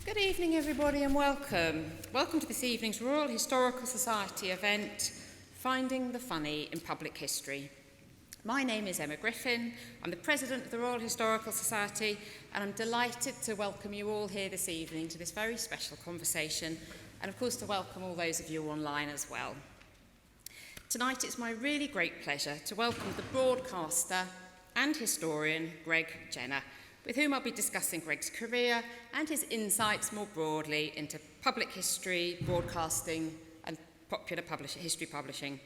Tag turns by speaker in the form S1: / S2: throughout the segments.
S1: Good evening, everybody, and welcome. Welcome to this evening's Royal Historical Society event, Finding the Funny in Public History. My name is Emma Griffin. I'm the President of the Royal Historical Society, and I'm delighted to welcome you all here this evening to this very special conversation, and of course to welcome all those of you online as well. Tonight it's my really great pleasure to welcome the broadcaster and historian Greg Jenner, with whom I'll be discussing Greg's career and his insights more broadly into public history, broadcasting and popular history publishing.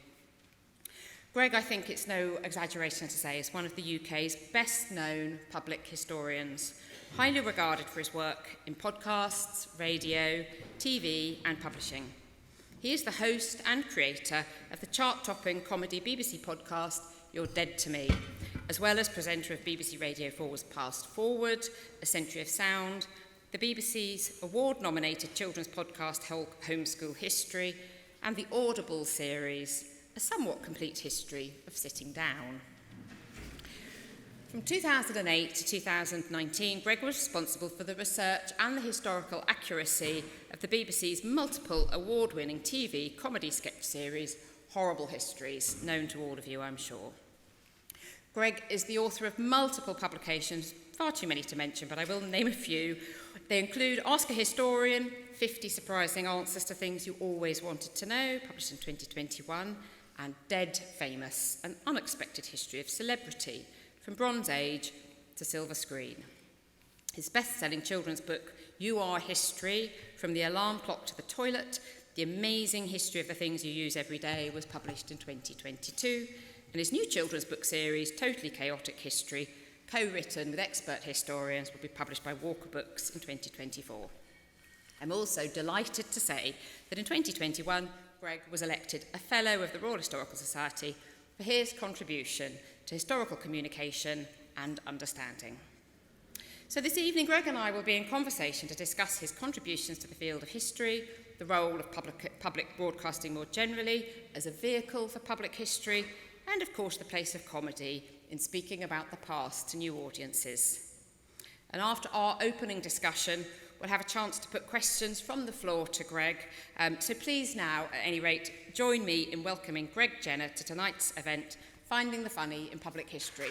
S1: Greg, I think it's no exaggeration to say, is one of the UK's best-known public historians, highly regarded for his work in podcasts, radio, TV and publishing. He is the host and creator of the chart-topping comedy BBC podcast You're Dead to Me, as well as presenter of BBC Radio 4's Past Forward, A Century of Sound, the BBC's award-nominated children's podcast Homeschool History, and the Audible series, A Somewhat Complete History of Sitting Down. From 2008 to 2019, Greg was responsible for the research and the historical accuracy of the BBC's multiple award-winning TV comedy sketch series, Horrible Histories, known to all of you, I'm sure. Greg is the author of multiple publications, far too many to mention, but I will name a few. They include Ask a Historian, 50 Surprising Answers to Things You Always Wanted to Know, published in 2021, and Dead Famous, An Unexpected History of Celebrity, from Bronze Age to Silver Screen. His best-selling children's book, You Are History, From the Alarm Clock to the Toilet, The Amazing History of the Things You Use Every Day, was published in 2022, and his new children's book series, Totally Chaotic History, co-written with expert historians, will be published by Walker Books in 2024. I'm also delighted to say that in 2021, Greg was elected a Fellow of the Royal Historical Society for his contribution to historical communication and understanding. So this evening, Greg and I will be in conversation to discuss his contributions to the field of history, the role of public broadcasting more generally as a vehicle for public history, and of course the place of comedy in speaking about the past to new audiences. And after our opening discussion, we'll have a chance to put questions from the floor to Greg. So please now, at any rate, join me in welcoming Greg Jenner to tonight's event, Finding the Funny in Public History.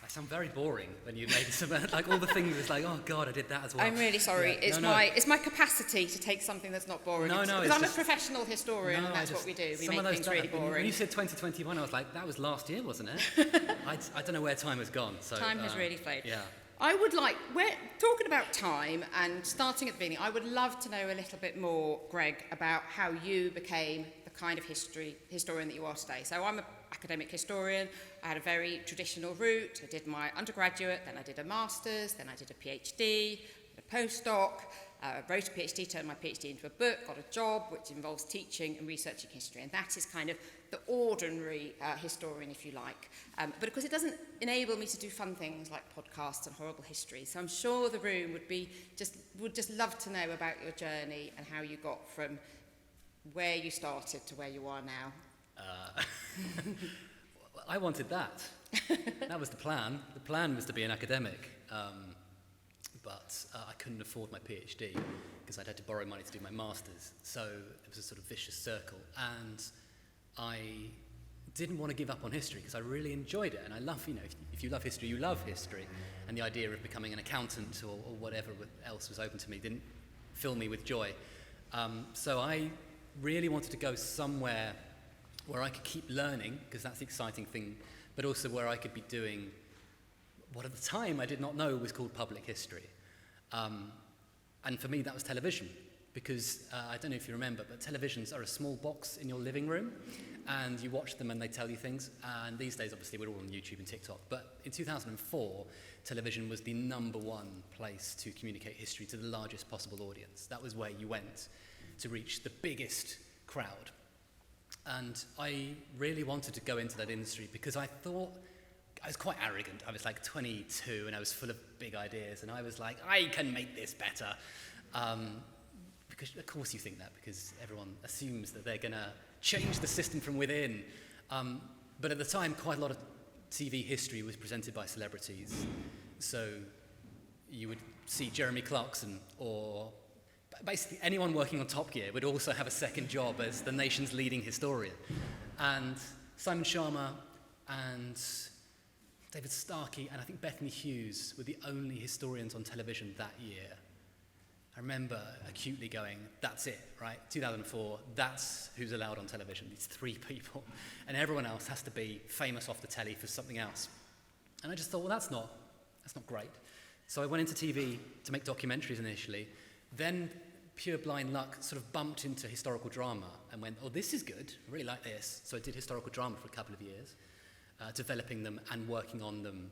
S2: I sound very boring when you made some, like all the things, it's like, oh God, I did that as well.
S1: I'm really sorry.
S2: Yeah.
S1: It's my capacity to take something that's not boring.
S2: No,
S1: because I'm a professional historian, and that's what we do. We make things really boring.
S2: When you said 2021, I was like, that was last year, wasn't it? I don't know where time has gone. So,
S1: time has really flown.
S2: Yeah.
S1: I would like, we're talking about time and starting at the beginning, I would love to know a little bit more, Greg, about how you became the kind of historian that you are today. So I'm an academic historian. I had a very traditional route. I did my undergraduate, then I did a master's, then I did a PhD, did a postdoc, wrote a PhD, turned my PhD into a book, got a job which involves teaching and researching history. And that is kind of the ordinary historian, if you like. But of course, it doesn't enable me to do fun things like podcasts and horrible histories. So I'm sure the room would just love to know about your journey and how you got from where you started to where you are now.
S2: I wanted that. That was the plan. The plan was to be an academic, but I couldn't afford my PhD because I'd had to borrow money to do my master's. So it was a sort of vicious circle, and I didn't want to give up on history because I really enjoyed it, and I love, if you love history, you love history, and the idea of becoming an accountant or whatever else was open to me didn't fill me with joy. So I really wanted to go somewhere where I could keep learning, because that's the exciting thing, but also where I could be doing what at the time I did not know was called public history. And for me, that was television, because I don't know if you remember, but televisions are a small box in your living room, and you watch them and they tell you things. And these days, obviously, we're all on YouTube and TikTok. But in 2004, television was the #1 place to communicate history to the largest possible audience. That was where you went to reach the biggest crowd. And I really wanted to go into that industry because I thought, I was quite arrogant. I was like 22 and I was full of big ideas, and I was like, I can make this better. Because of course you think that, because everyone assumes that they're going to change the system from within. But at the time, quite a lot of TV history was presented by celebrities. So you would see Jeremy Clarkson, or basically anyone working on Top Gear would also have a second job as the nation's leading historian. And Simon Sharma and David Starkey and I think Bethany Hughes were the only historians on television that year. I remember acutely going, that's it, right? 2004, that's who's allowed on television, these 3 people. And everyone else has to be famous off the telly for something else. And I just thought, well, that's not great. So I went into TV to make documentaries initially, then pure blind luck sort of bumped into historical drama and went, oh, this is good, I really like this. So I did historical drama for a couple of years, developing them and working on them,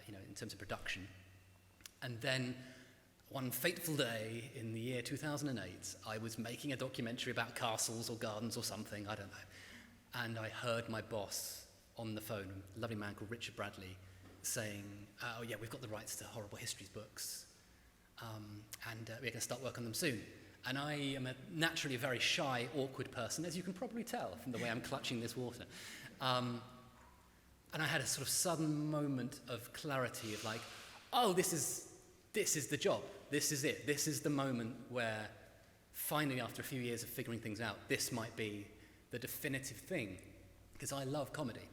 S2: in terms of production. And then one fateful day in the year 2008, I was making a documentary about castles or gardens or something, I don't know. And I heard my boss on the phone, a lovely man called Richard Bradley, saying, oh yeah, we've got the rights to Horrible Histories books, and we're going to start work on them soon. And I am naturally a very shy, awkward person, as you can probably tell from the way I'm clutching this water. And I had a sort of sudden moment of clarity of like, oh, this is the job. This is it. This is the moment where finally, after a few years of figuring things out, this might be the definitive thing. Because I love comedy.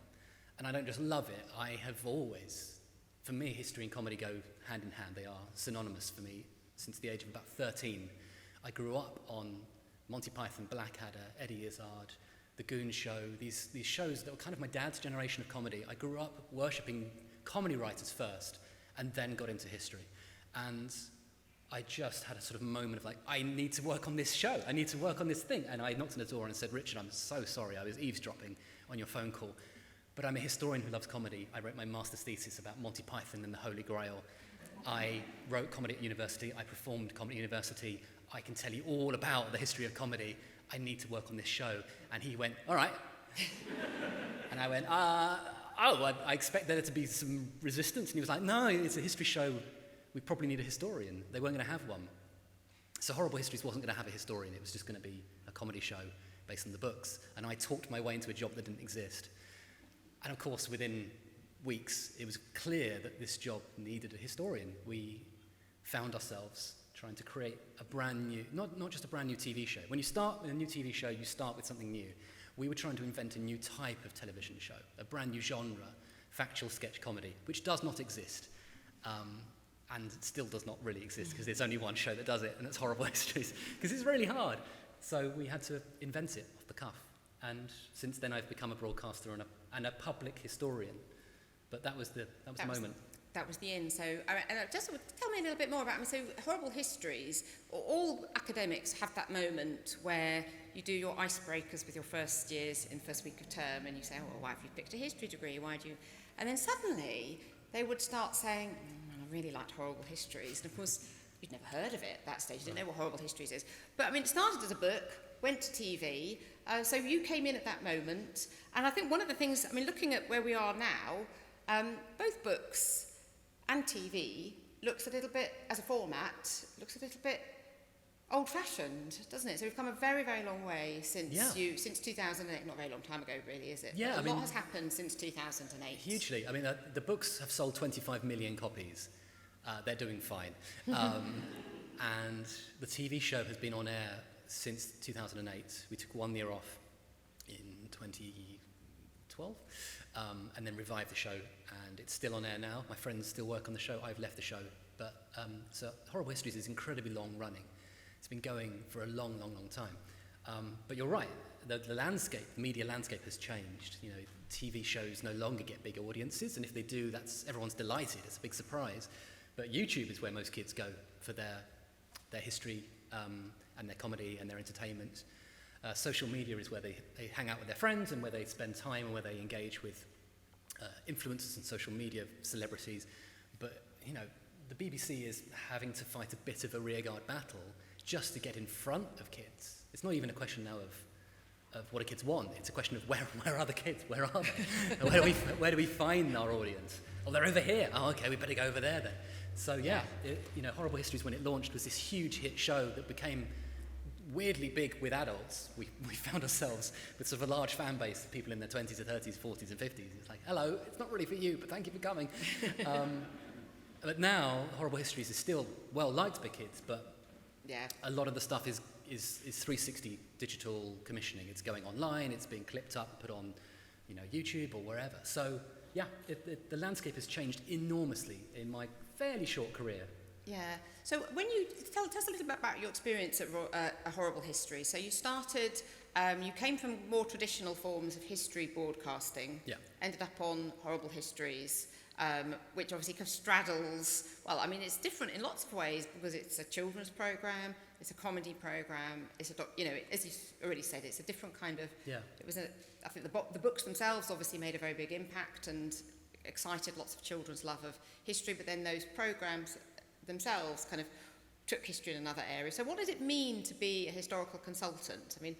S2: And I don't just love it, I have always, for me, history and comedy go hand in hand. They are synonymous for me since the age of about 13. I grew up on Monty Python, Blackadder, Eddie Izzard, The Goon Show, these shows that were kind of my dad's generation of comedy. I grew up worshipping comedy writers first, and then got into history. And I just had a sort of moment of like, I need to work on this show. I need to work on this thing. And I knocked on the door and said, Richard, I'm so sorry. I was eavesdropping on your phone call. But I'm a historian who loves comedy. I wrote my master's thesis about Monty Python and the Holy Grail. I wrote comedy at university. I performed comedy at university. I can tell you all about the history of comedy. I need to work on this show. And he went, all right. And I went, I expect there to be some resistance. And he was like, no, it's a history show. We probably need a historian. They weren't going to have one. So Horrible Histories wasn't going to have a historian. It was just going to be a comedy show based on the books. And I talked my way into a job that didn't exist. And of course, within weeks, it was clear that this job needed a historian. We found ourselves trying to create a brand new, not just a brand new TV show. When you start with a new TV show, you start with something new. We were trying to invent a new type of television show, a brand new genre, factual sketch comedy, which does not exist. And it still does not really exist because there's only one show that does it, and it's Horrible Histories, because it's really hard. So we had to invent it off the cuff. And since then, I've become a broadcaster and a public historian. But that was the moment.
S1: That was the in. So just tell me a little bit more about. So Horrible Histories. All academics have that moment where you do your icebreakers with your first years in first week of term, and you say, "Oh, why have you picked a history degree? Why do you?" And then suddenly they would start saying, "I really liked Horrible Histories," and of course you'd never heard of it at that stage. You didn't know what Horrible Histories is. But I mean, it started as a book, went to TV. So you came in at that moment, and I think one of the things, I mean, looking at where we are now, both books and TV looks a little bit, as a format, looks a little bit old-fashioned, doesn't it? So we've come a very, very long way since 2008. Not a very long time ago, really, is it?
S2: Yeah,
S1: a lot has happened since 2008.
S2: Hugely. I mean, the books have sold 25 million copies. They're doing fine. And the TV show has been on air since 2008. We took 1 year off in 2012, and then revived the show, and it's still on air now. My friends still work on the show. I've left the show. But so Horrible Histories is incredibly long running. It's been going for a long, long, long time. But you're right. The landscape, the media landscape has changed. You know, TV shows no longer get big audiences, and if they do, everyone's delighted. It's a big surprise. But YouTube is where most kids go for their history and their comedy and their entertainment. Social media is where they hang out with their friends and where they spend time and where they engage with influencers and social media celebrities. But, you know, the BBC is having to fight a bit of a rearguard battle just to get in front of kids. It's not even a question now of what do kids want. It's a question of where are the kids? Where are they? where do we find our audience? Oh, they're over here. Oh, okay, we better go over there then. So Horrible Histories, when it launched, was this huge hit show that became weirdly big with adults. We found ourselves with sort of a large fan base of people in their 20s and 30s, 40s and 50s. It's like, hello, it's not really for you, but thank you for coming. But now, Horrible Histories is still well liked by kids, but a lot of the stuff is 360 digital commissioning. It's going online, it's being clipped up, put on YouTube or wherever. So yeah, the landscape has changed enormously in my fairly short career.
S1: Yeah. So when you tell us a little bit about your experience at A Horrible History. So you started, you came from more traditional forms of history broadcasting.
S2: Yeah.
S1: Ended up on Horrible Histories, which obviously kind of straddles. Well, I mean, it's different in lots of ways because it's a children's program, it's a comedy program, it's as you already said, it's a different kind of.
S2: Yeah.
S1: I think the books themselves obviously made a very big impact and excited lots of children's love of history, but then those programs themselves kind of took history in another area. So what does it mean to be a historical consultant? I mean,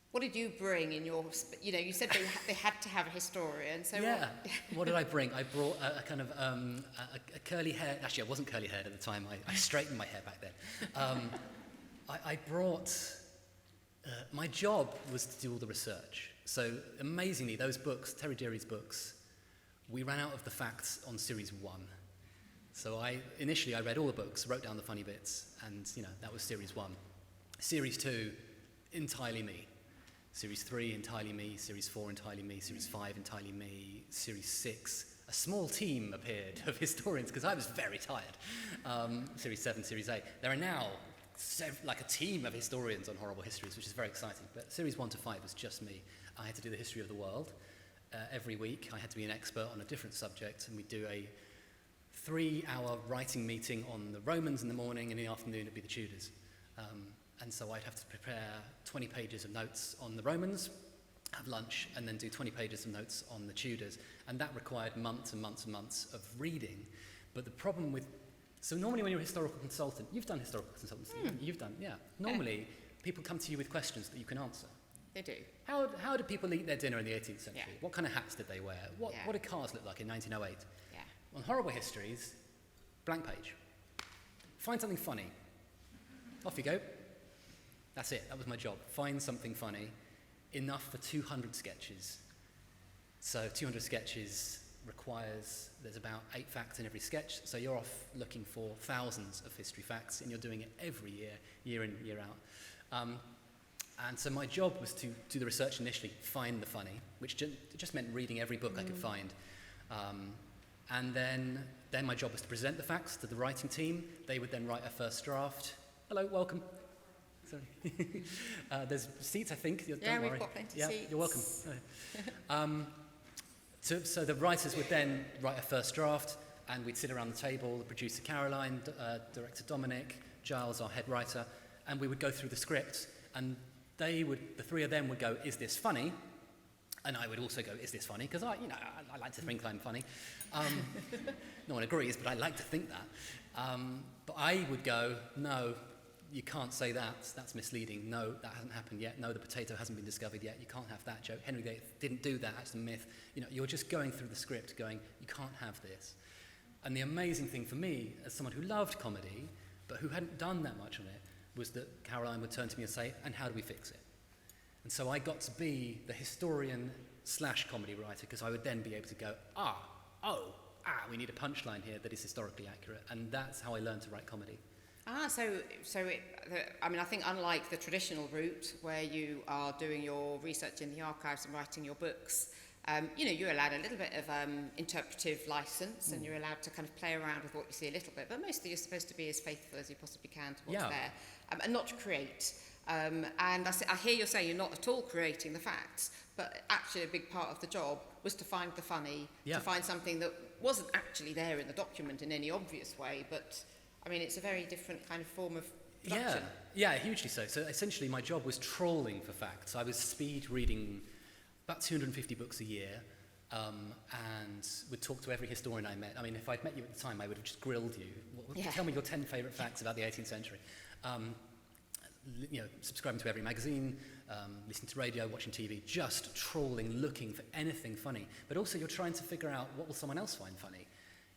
S1: what did you bring in your, you said they had to have a historian. So
S2: yeah, what did I bring? I brought a kind of a curly hair, actually I wasn't curly haired at the time, I straightened my hair back then. I brought, my job was to do all the research. So amazingly, those books, Terry Deary's books, we ran out of the facts on series 1. So initially I read all the books, wrote down the funny bits, and that was series 1. Series 2, entirely me. Series 3, entirely me. Series 4, entirely me. Series 5, entirely me. Series 6, a small team appeared of historians because I was very tired. Series 7, Series 8. There are now like a team of historians on Horrible Histories, which is very exciting. But series 1 to 5 was just me. I had to do the history of the world. Every week I had to be an expert on a different subject, and we'd do a 3-hour writing meeting on the Romans in the morning, and in the afternoon it'd be the Tudors. And so I'd have to prepare 20 pages of notes on the Romans, have lunch, and then do 20 pages of notes on the Tudors. And that required months and months and months of reading. But the problem with, so normally when you're a historical consultant, you've done historical consultancy, you've done, yeah. Normally people come to you with questions that you can answer.
S1: They do.
S2: How did people eat their dinner in the 18th century?
S1: Yeah.
S2: What kind of hats did they wear? What did cars look like in 1908?
S1: Yeah.
S2: On Horrible Histories, blank page. Find something funny. Off you go. That's it. That was my job. Find something funny, enough for 200 sketches. So 200 sketches requires, there's about 8 facts in every sketch, so you're off looking for thousands of history facts, and you're doing it every year, year in, year out. And so my job was to do the research initially, find the funny, which just meant reading every book I could find. And then my job was to present the facts to the writing team. They would then write a first draft. Hello, welcome. Sorry. There's seats, I think. Don't worry.
S1: We've got plenty of seats.
S2: You're welcome. So the writers would then write a first draft, and we'd sit around the table, the producer Caroline, director Dominic, Giles, our head writer, and we would go through the script, and the 3 of them would go, is this funny? And I would also go, is this funny? Because I like to think I'm funny. No one agrees, but I like to think that. But I would go, no, you can't say that, that's misleading. No, that hasn't happened yet. No, the potato hasn't been discovered yet. You can't have that joke. Henry VIII didn't do that, that's a myth. You're just going through the script going, you can't have this. And the amazing thing for me, as someone who loved comedy, but who hadn't done that much on it, was that Caroline would turn to me and say, and how do we fix it? And so I got to be the historian / comedy writer, because I would then be able to go, we need a punchline here that is historically accurate. And that's how I learned to write comedy.
S1: I think unlike the traditional route where you are doing your research in the archives and writing your books, you're allowed a little bit of interpretive license, and you're allowed to kind of play around with what you see a little bit, but mostly you're supposed to be as faithful as you possibly can to what's there, and not to create. And I hear you saying you're not at all creating the facts, but actually a big part of the job was to find the funny, to find something that wasn't actually there in the document in any obvious way, but I mean, it's a very different kind of form of production.
S2: Yeah, hugely so. So essentially my job was trawling for facts. I was speed reading about 250 books a year, and would talk to every historian I met. I mean, if I'd met you at the time, I would have just grilled you. Tell me your 10 favourite facts about the 18th century. Subscribing to every magazine, listening to radio, watching TV, just trawling, looking for anything funny. But also you're trying to figure out what will someone else find funny.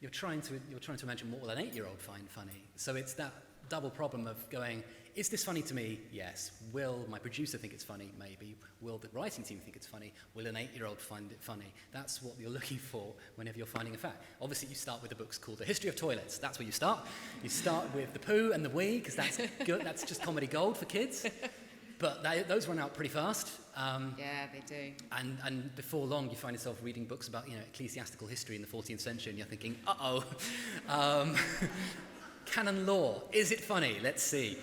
S2: You're trying to imagine what will an 8-year-old find funny. So it's that double problem of going, is this funny to me? Yes. Will my producer think it's funny? Maybe. Will the writing team think it's funny? Will an 8-year-old find it funny? That's what you're looking for whenever you're finding a fact. Obviously, you start with the books called The History of Toilets. That's where you start. You start with the poo and the wee, because that's good. That's just comedy gold for kids. But those run out pretty fast.
S1: Yeah, they do.
S2: And before long, you find yourself reading books about, ecclesiastical history in the 14th century, and you're thinking, uh-oh. Canon law, is it funny? Let's see.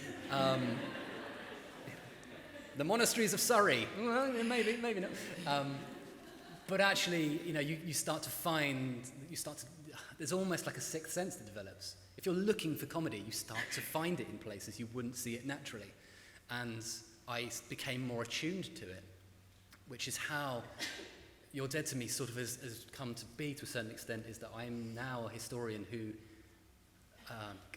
S2: The monasteries of Surrey, well, maybe not. But actually, you start to there's almost like a sixth sense that develops. If you're looking for comedy, you start to find it in places you wouldn't see it naturally. And I became more attuned to it, which is how You're Dead to Me sort of has come to be to a certain extent, is that I'm now a historian who,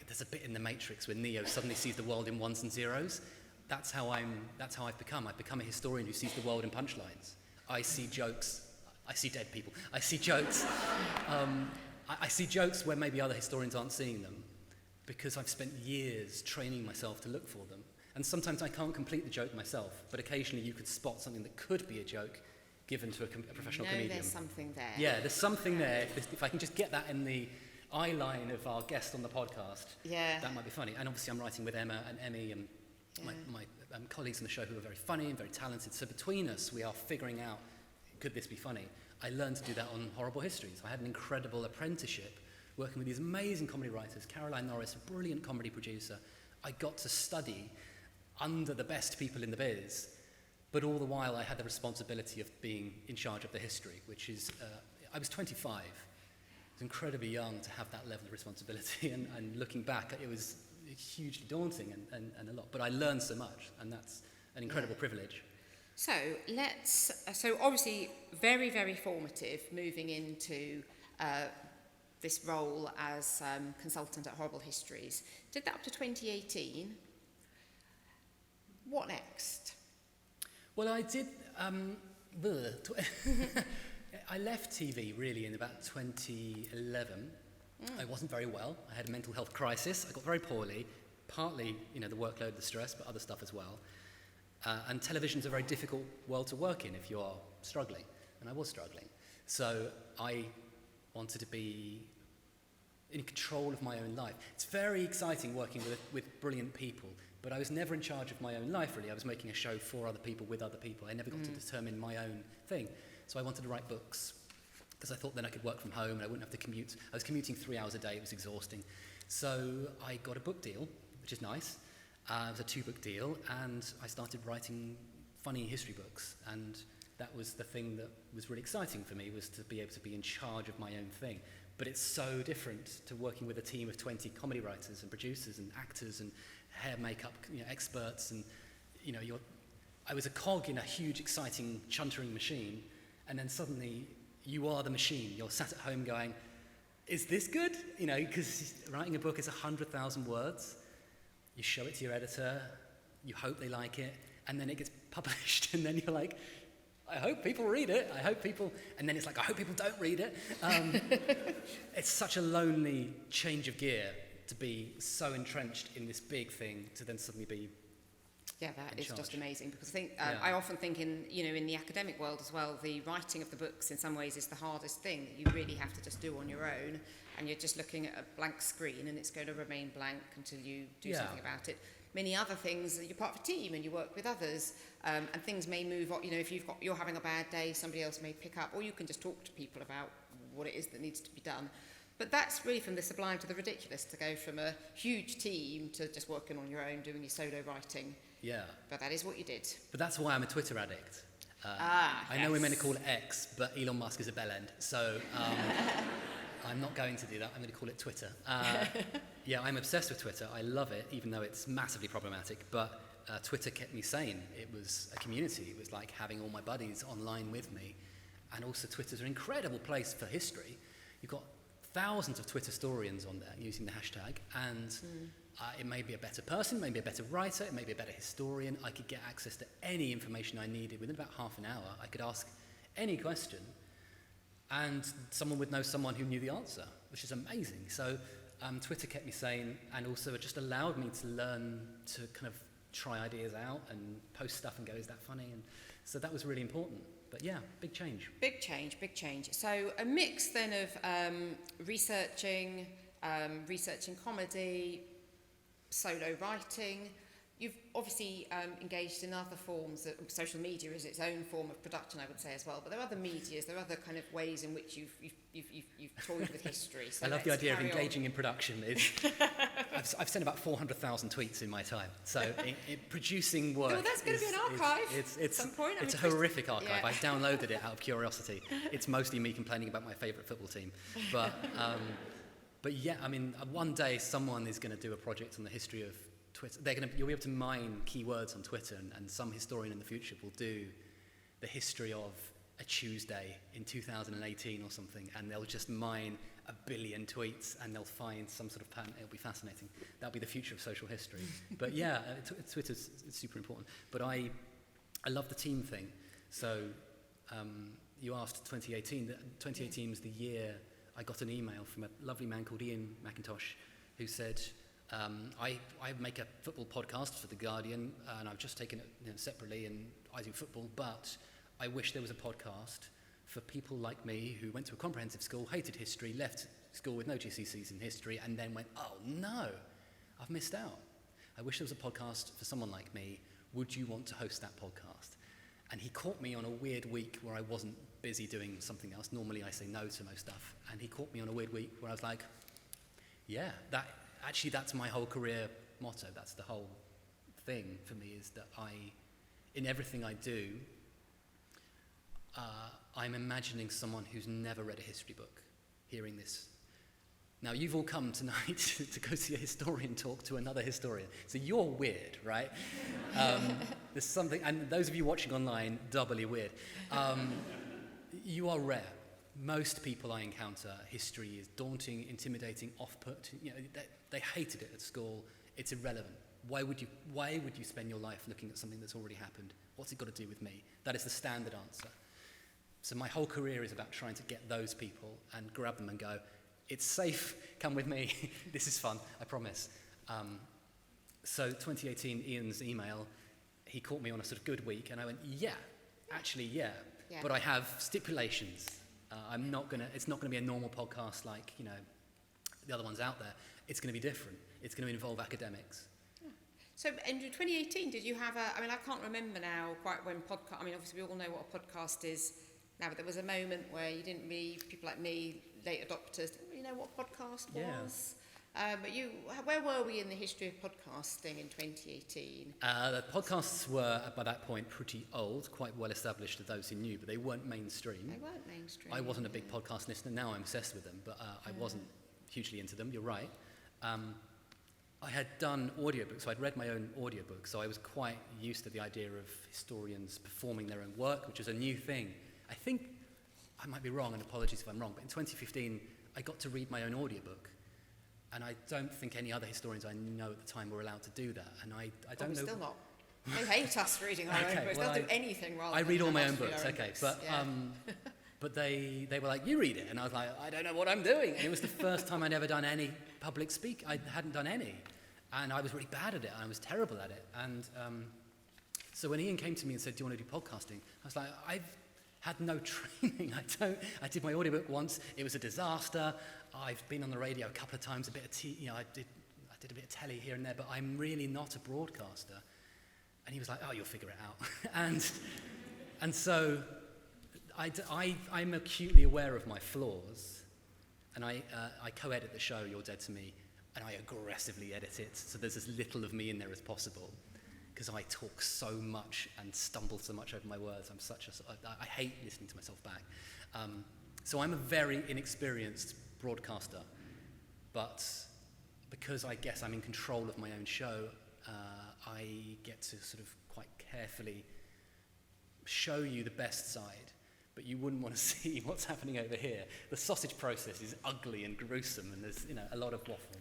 S2: there's a bit in The Matrix where Neo suddenly sees the world in ones and zeros. That's how I've become. I've become a historian who sees the world in punchlines. I see jokes. I see dead people. I see jokes. I see jokes where maybe other historians aren't seeing them, because I've spent years training myself to look for them. And sometimes I can't complete the joke myself, but occasionally you could spot something that could be a joke given to a professional comedian.
S1: There's something there.
S2: Yeah, there's something there. If I can just get that in the eye line of our guest on the podcast, that might be funny. And obviously I'm writing with Emma and Emmy and my colleagues on the show who are very funny and very talented. So between us, we are figuring out, could this be funny? I learned to do that on Horrible Histories. I had an incredible apprenticeship working with these amazing comedy writers. Caroline Norris, a brilliant comedy producer. I got to study under the best people in the biz, but all the while I had the responsibility of being in charge of the history, which is, I was 25. I was incredibly young to have that level of responsibility, and looking back, it was hugely daunting and a lot, but I learned so much, and that's an incredible privilege.
S1: So so obviously very, very formative moving into this role as consultant at Horrible Histories. Did that up to 2018. What next?
S2: Well, I did, I left TV really in about 2011. I wasn't very well. I had a mental health crisis. I got very poorly, partly, the workload, the stress, but other stuff as well. And television's a very difficult world to work in if you are struggling, and I was struggling. So I wanted to be in control of my own life. It's very exciting working with brilliant people, but I was never in charge of my own life, really. I was making a show for other people, with other people. I never got to determine my own thing. So I wanted to write books, because I thought then I could work from home and I wouldn't have to commute. I was commuting 3 hours a day. It was exhausting. So I got a book deal, which is nice. It was a 2-book deal, and I started writing funny history books. And that was the thing that was really exciting for me, was to be able to be in charge of my own thing. But it's so different to working with a team of 20 comedy writers and producers and actors and hair, makeup, experts. And, I was a cog in a huge, exciting, chuntering machine. And then suddenly you are the machine. You're sat at home going, is this good? Because writing a book is 100,000 words. You show it to your editor, you hope they like it, and then it gets published, and then you're like, I hope people read it, and then it's like, I hope people don't read it. It's such a lonely change of gear to be so entrenched in this big thing to then suddenly be
S1: that is just amazing, because I think I often think in the academic world as well, the writing of the books in some ways is the hardest thing that you really have to just do on your own, and you're just looking at a blank screen and it's going to remain blank until you do something about it. Many other things, you're part of a team and you work with others, and things may move on. If you're having a bad day, somebody else may pick up, or you can just talk to people about what it is that needs to be done. But that's really from the sublime to the ridiculous, to go from a huge team to just working on your own, doing your solo writing.
S2: Yeah.
S1: But that is what you did.
S2: But that's why I'm a Twitter addict. I know we're meant to call it X, but Elon Musk is a bell end, so I'm not going to do that. I'm going to call it Twitter. I'm obsessed with Twitter. I love it, even though it's massively problematic. But Twitter kept me sane. It was a community. It was like having all my buddies online with me. And also Twitter's an incredible place for history. You've got thousands of Twitter historians on there using the hashtag, and it may be a better person, maybe a better writer, it may be a better historian. I could get access to any information I needed within about half an hour. I could ask any question, and someone would know someone who knew the answer, which is amazing. So Twitter kept me sane, and also it just allowed me to learn to kind of try ideas out and post stuff and go, is that funny? And so that was really important. But yeah, big change.
S1: Big change, big change. So a mix then of researching comedy, solo writing. You've obviously engaged in other forms. Social media is its own form of production, I would say, as well. But there are other medias, there are other kind of ways in which you've toyed with history. So
S2: I love the idea of engaging in production. I've sent about 400,000 tweets in my time. So producing work.
S1: Well, that's going to be an archive at some point.
S2: It's a horrific archive. Yeah. I downloaded it out of curiosity. It's mostly me complaining about my favourite football team. But yeah, I mean, one day someone is going to do a project on the history of Twitter. You'll be able to mine keywords on Twitter, and some historian in the future will do the history of a Tuesday in 2018 or something, and they'll just mine 1 billion tweets, and they'll find some sort of pattern. It'll be fascinating. That'll be the future of social history. But yeah, Twitter's super important. But I love the team thing. So you asked 2018. 2018 was the year I got an email from a lovely man called Ian McIntosh, who said, I make a football podcast for The Guardian, and I've just taken it separately, and I do football, but I wish there was a podcast for people like me who went to a comprehensive school, hated history, left school with no GCSEs in history, and then went, oh no, I've missed out. I wish there was a podcast for someone like me. Would you want to host that podcast? And he caught me on a weird week where I wasn't busy doing something else. Normally I say no to most stuff. And he caught me on a weird week where I was like, yeah, that's my whole career motto. That's the whole thing for me, is that in everything I do, I'm imagining someone who's never read a history book hearing this. Now, you've all come tonight to go see a historian talk to another historian. So you're weird, right? There's something, and those of you watching online, doubly weird. You are rare. Most people I encounter, history is daunting, intimidating, off-put. They hated it at school. It's irrelevant. Why would you spend your life looking at something that's already happened? What's it got to do with me? That is the standard answer. So my whole career is about trying to get those people and grab them and go, it's safe, come with me. This is fun, I promise. So 2018, Ian's email, he caught me on a sort of good week, and I went, yeah. But I have stipulations. It's not gonna be a normal podcast like, the other ones out there. It's gonna be different. It's gonna involve academics.
S1: Yeah. So in 2018, did you have I can't remember now quite when podcast, obviously we all know what a podcast is now, but there was a moment where you didn't really, people like me, late adopters, didn't really know what a podcast was. But where were we in the history of podcasting in 2018?
S2: The podcasts were, by that point, pretty old, quite well established to those who knew, but they weren't mainstream.
S1: They weren't mainstream.
S2: I wasn't a big podcast listener. Now I'm obsessed with them, but I wasn't hugely into them. You're right. I had done audiobooks, so I'd read my own audiobook, so I was quite used to the idea of historians performing their own work, which was a new thing. I think, I might be wrong, and apologies if I'm wrong, but in 2015, I got to read my own audiobook. And I don't think any other historians I know at the time were allowed to do that. And I don't know.
S1: Still not. They hate us reading our own books. They'll do anything rather
S2: I
S1: than
S2: read all my own books,
S1: okay.
S2: But they were like, you read it. And I was like, I don't know what I'm doing. And it was the first time I'd ever done any public speak. I hadn't done any. And I was really bad at it. I was terrible at it. And so when Ian came to me and said, do you want to do podcasting? I was like, I've had no training. I did my audiobook once. It was a disaster. I've been on the radio a couple of times, I did a bit of telly here and there, but I'm really not a broadcaster. And he was like, oh, you'll figure it out. and so I'm acutely aware of my flaws, and I co-edit the show, You're Dead to Me, and I aggressively edit it, so there's as little of me in there as possible, because I talk so much and stumble so much over my words. I hate listening to myself back. So I'm a very inexperienced broadcaster, but because I guess I'm in control of my own show, I get to sort of quite carefully show you the best side, but you wouldn't want to see what's happening over here. The sausage process is ugly and gruesome, and there's a lot of waffle.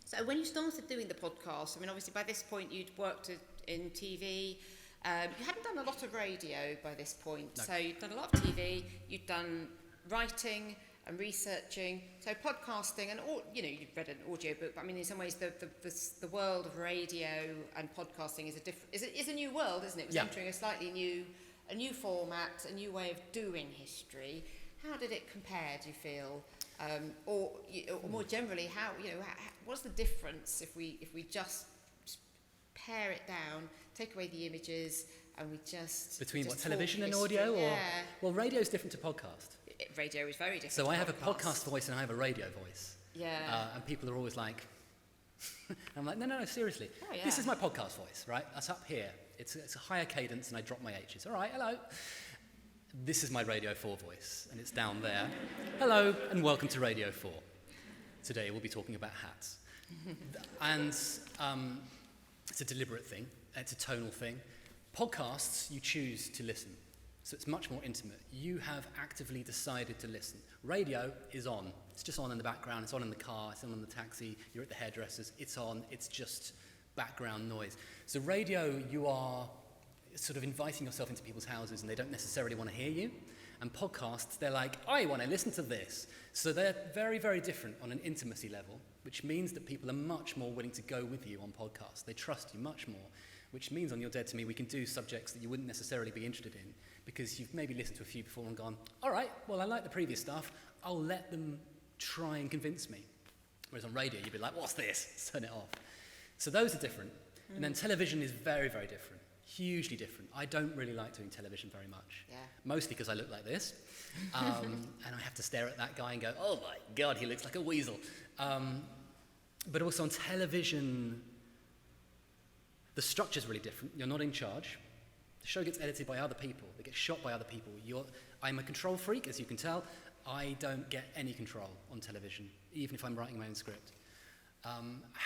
S1: So when you started doing the podcast, obviously by this point you'd worked in TV. You hadn't done a lot of radio by this point,
S2: No.
S1: So you'd done a lot of TV, you'd done writing, and researching. So podcasting and all, you know, you've read an audio book, but I mean, in some ways, the world of radio and podcasting is a new world, isn't it? It was entering a slightly new format, a new way of doing history. How did it compare, do you feel? Or more generally, what's the difference if we just pare it down, take away the images, and we just
S2: between
S1: just
S2: television and
S1: history.
S2: audio,
S1: yeah.
S2: Well, radio is different to podcast.
S1: Radio is very different.
S2: So
S1: to
S2: I have a podcast voice and I have a radio voice.
S1: Yeah.
S2: And people are always like, I'm like, no, seriously.
S1: Oh, yeah.
S2: This is my podcast voice, right? That's up here. It's a higher cadence and I drop my H's. All right, hello. This is my Radio 4 voice, and it's down there. Hello, and welcome to Radio 4. Today we'll be talking about hats. And it's a deliberate thing. It's a tonal thing. Podcasts, you choose to listen. So it's much more intimate. You have actively decided to listen. Radio is on. It's just on in the background. It's on in the car. It's on in the taxi. You're at the hairdresser's. It's on. It's just background noise. So radio, you are sort of inviting yourself into people's houses and they don't necessarily want to hear you. And podcasts, they're like, I want to listen to this. So they're very, very different on an intimacy level, which means that people are much more willing to go with you on podcasts. They trust you much more, which means on You're Dead to Me, we can do subjects that you wouldn't necessarily be interested in because you've maybe listened to a few before and gone, all right, well, I like the previous stuff. I'll let them try and convince me. Whereas on radio, you'd be like, what's this? Turn it off. So those are different. And then television is very, very different. Hugely different. I don't really like doing television very much.
S1: Yeah.
S2: Mostly because I look like this. And I have to stare at that guy and go, oh my God, he looks like a weasel. But also on television, the structure's really different. You're not in charge. The show gets edited by other people. It gets shot by other people. I'm a control freak, as you can tell. I don't get any control on television, even if I'm writing my own script. I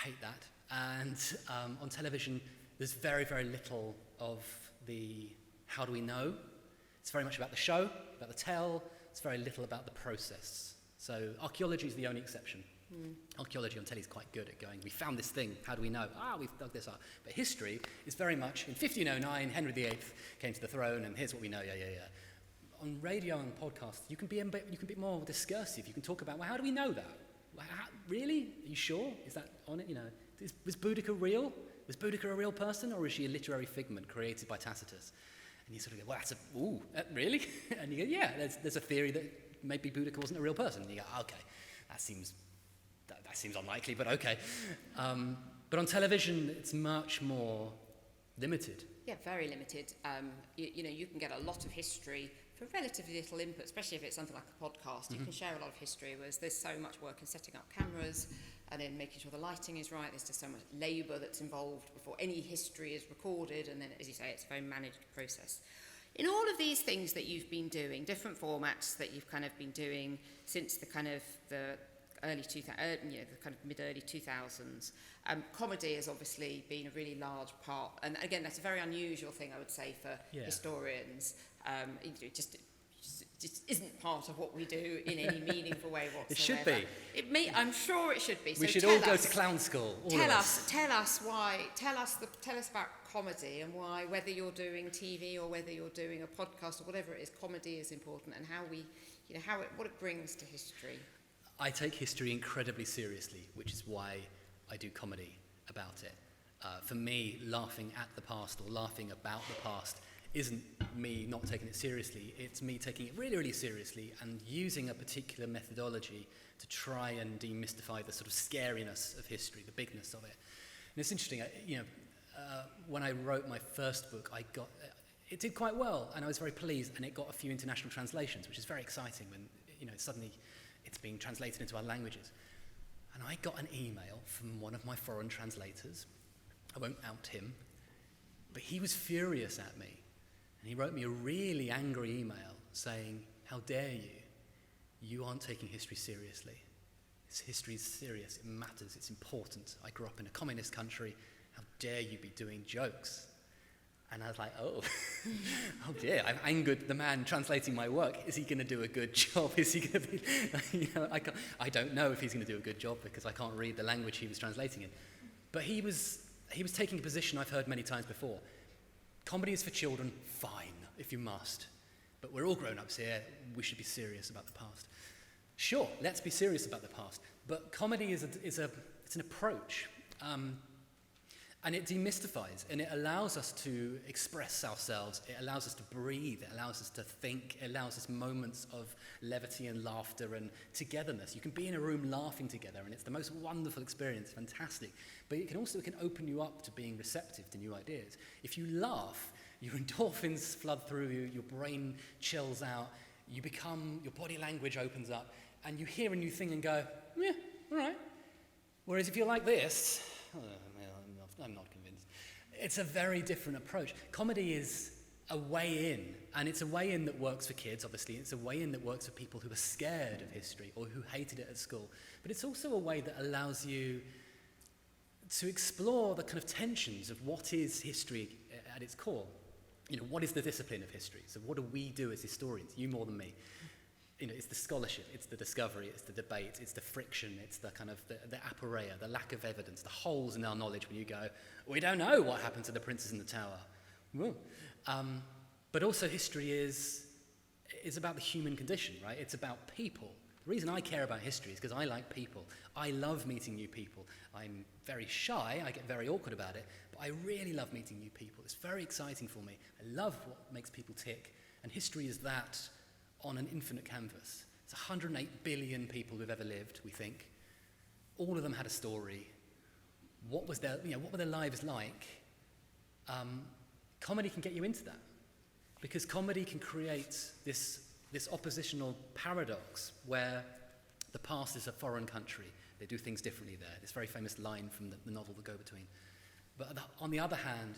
S2: hate that. And on television, there's very, very little of the how do we know. It's very much about the show, about the tell. It's very little about the process. So archaeology is the only exception. Archaeology on telly is quite good at going, we found this thing, how do we know? We've dug this up. But history is very much, in 1509, Henry VIII came to the throne, and here's what we know, yeah. On radio and podcasts, you can be a bit more discursive. You can talk about, well, how do we know that? Really? Are you sure? Is that on it? Was Boudica real? Was Boudica a real person, or is she a literary figment created by Tacitus? And you sort of go, well, really? And you go, yeah, there's a theory that maybe Boudica wasn't a real person. And you go, okay, that seems unlikely, but okay. But on television, it's much more limited.
S1: Yeah, very limited. You can get a lot of history for relatively little input, especially if it's something like a podcast. You can share a lot of history, whereas there's so much work in setting up cameras and in making sure the lighting is right. There's just so much labour that's involved before any history is recorded, and then, as you say, it's a very managed process. In all of these things that you've been doing, different formats that you've kind of been doing since the kind of the early the kind of mid-early 2000s, comedy has obviously been a really large part, and again, that's a very unusual thing, I would say, for historians. It just isn't part of what we do in any meaningful way whatsoever.
S2: It should be.
S1: I'm sure it should be.
S2: We should all go to clown school.
S1: Tell us why. Tell us about comedy and why, whether you're doing TV or whether you're doing a podcast or whatever it is, comedy is important, and how we, what it brings to history.
S2: I take history incredibly seriously, which is why I do comedy about it. For me, laughing at the past or laughing about the past isn't me not taking it seriously, it's me taking it really, really seriously and using a particular methodology to try and demystify the sort of scariness of history, the bigness of it. And it's interesting, when I wrote my first book, it did quite well, and I was very pleased, and it got a few international translations, which is very exciting when, suddenly it's being translated into our languages. And I got an email from one of my foreign translators. I won't out him, but he was furious at me. And he wrote me a really angry email saying, how dare you? You aren't taking history seriously. This history is serious, it matters, it's important. I grew up in a communist country. How dare you be doing jokes? And I was like, oh dear, I've angered the man translating my work. Is he going to do a good job? Is he going to be, I don't know if he's going to do a good job because I can't read the language he was translating in. But he was taking a position I've heard many times before. Comedy is for children, fine, if you must. But we're all grown-ups here, we should be serious about the past. Sure, let's be serious about the past. But comedy is an approach. And it demystifies, and it allows us to express ourselves, it allows us to breathe, it allows us to think, it allows us moments of levity and laughter and togetherness. You can be in a room laughing together, and it's the most wonderful experience, it can open you up to being receptive to new ideas. If you laugh, your endorphins flood through you, your brain chills out, your body language opens up, and you hear a new thing and go, yeah, all right. Whereas if you're like this, I'm not convinced. It's a very different approach. Comedy is a way in, and it's a way in that works for kids, obviously. It's a way in that works for people who are scared of history or who hated it at school. But it's also a way that allows you to explore the kind of tensions of what is history at its core. What is the discipline of history? So what do we do as historians, you more than me? It's the scholarship, it's the discovery, it's the debate, it's the friction, it's the kind of the aporia, the lack of evidence, the holes in our knowledge when you go, we don't know what happened to the princes in the tower. But also history is about the human condition, right? It's about people. The reason I care about history is because I like people. I love meeting new people. I'm very shy, I get very awkward about it, but I really love meeting new people. It's very exciting for me. I love what makes people tick, and history is that on an infinite canvas. It's 108 billion people who've ever lived, we think. All of them had a story. What were their lives like? Comedy can get you into that, because comedy can create this oppositional paradox where the past is a foreign country. They do things differently there. This very famous line from the novel The Go-Between. But on the other hand,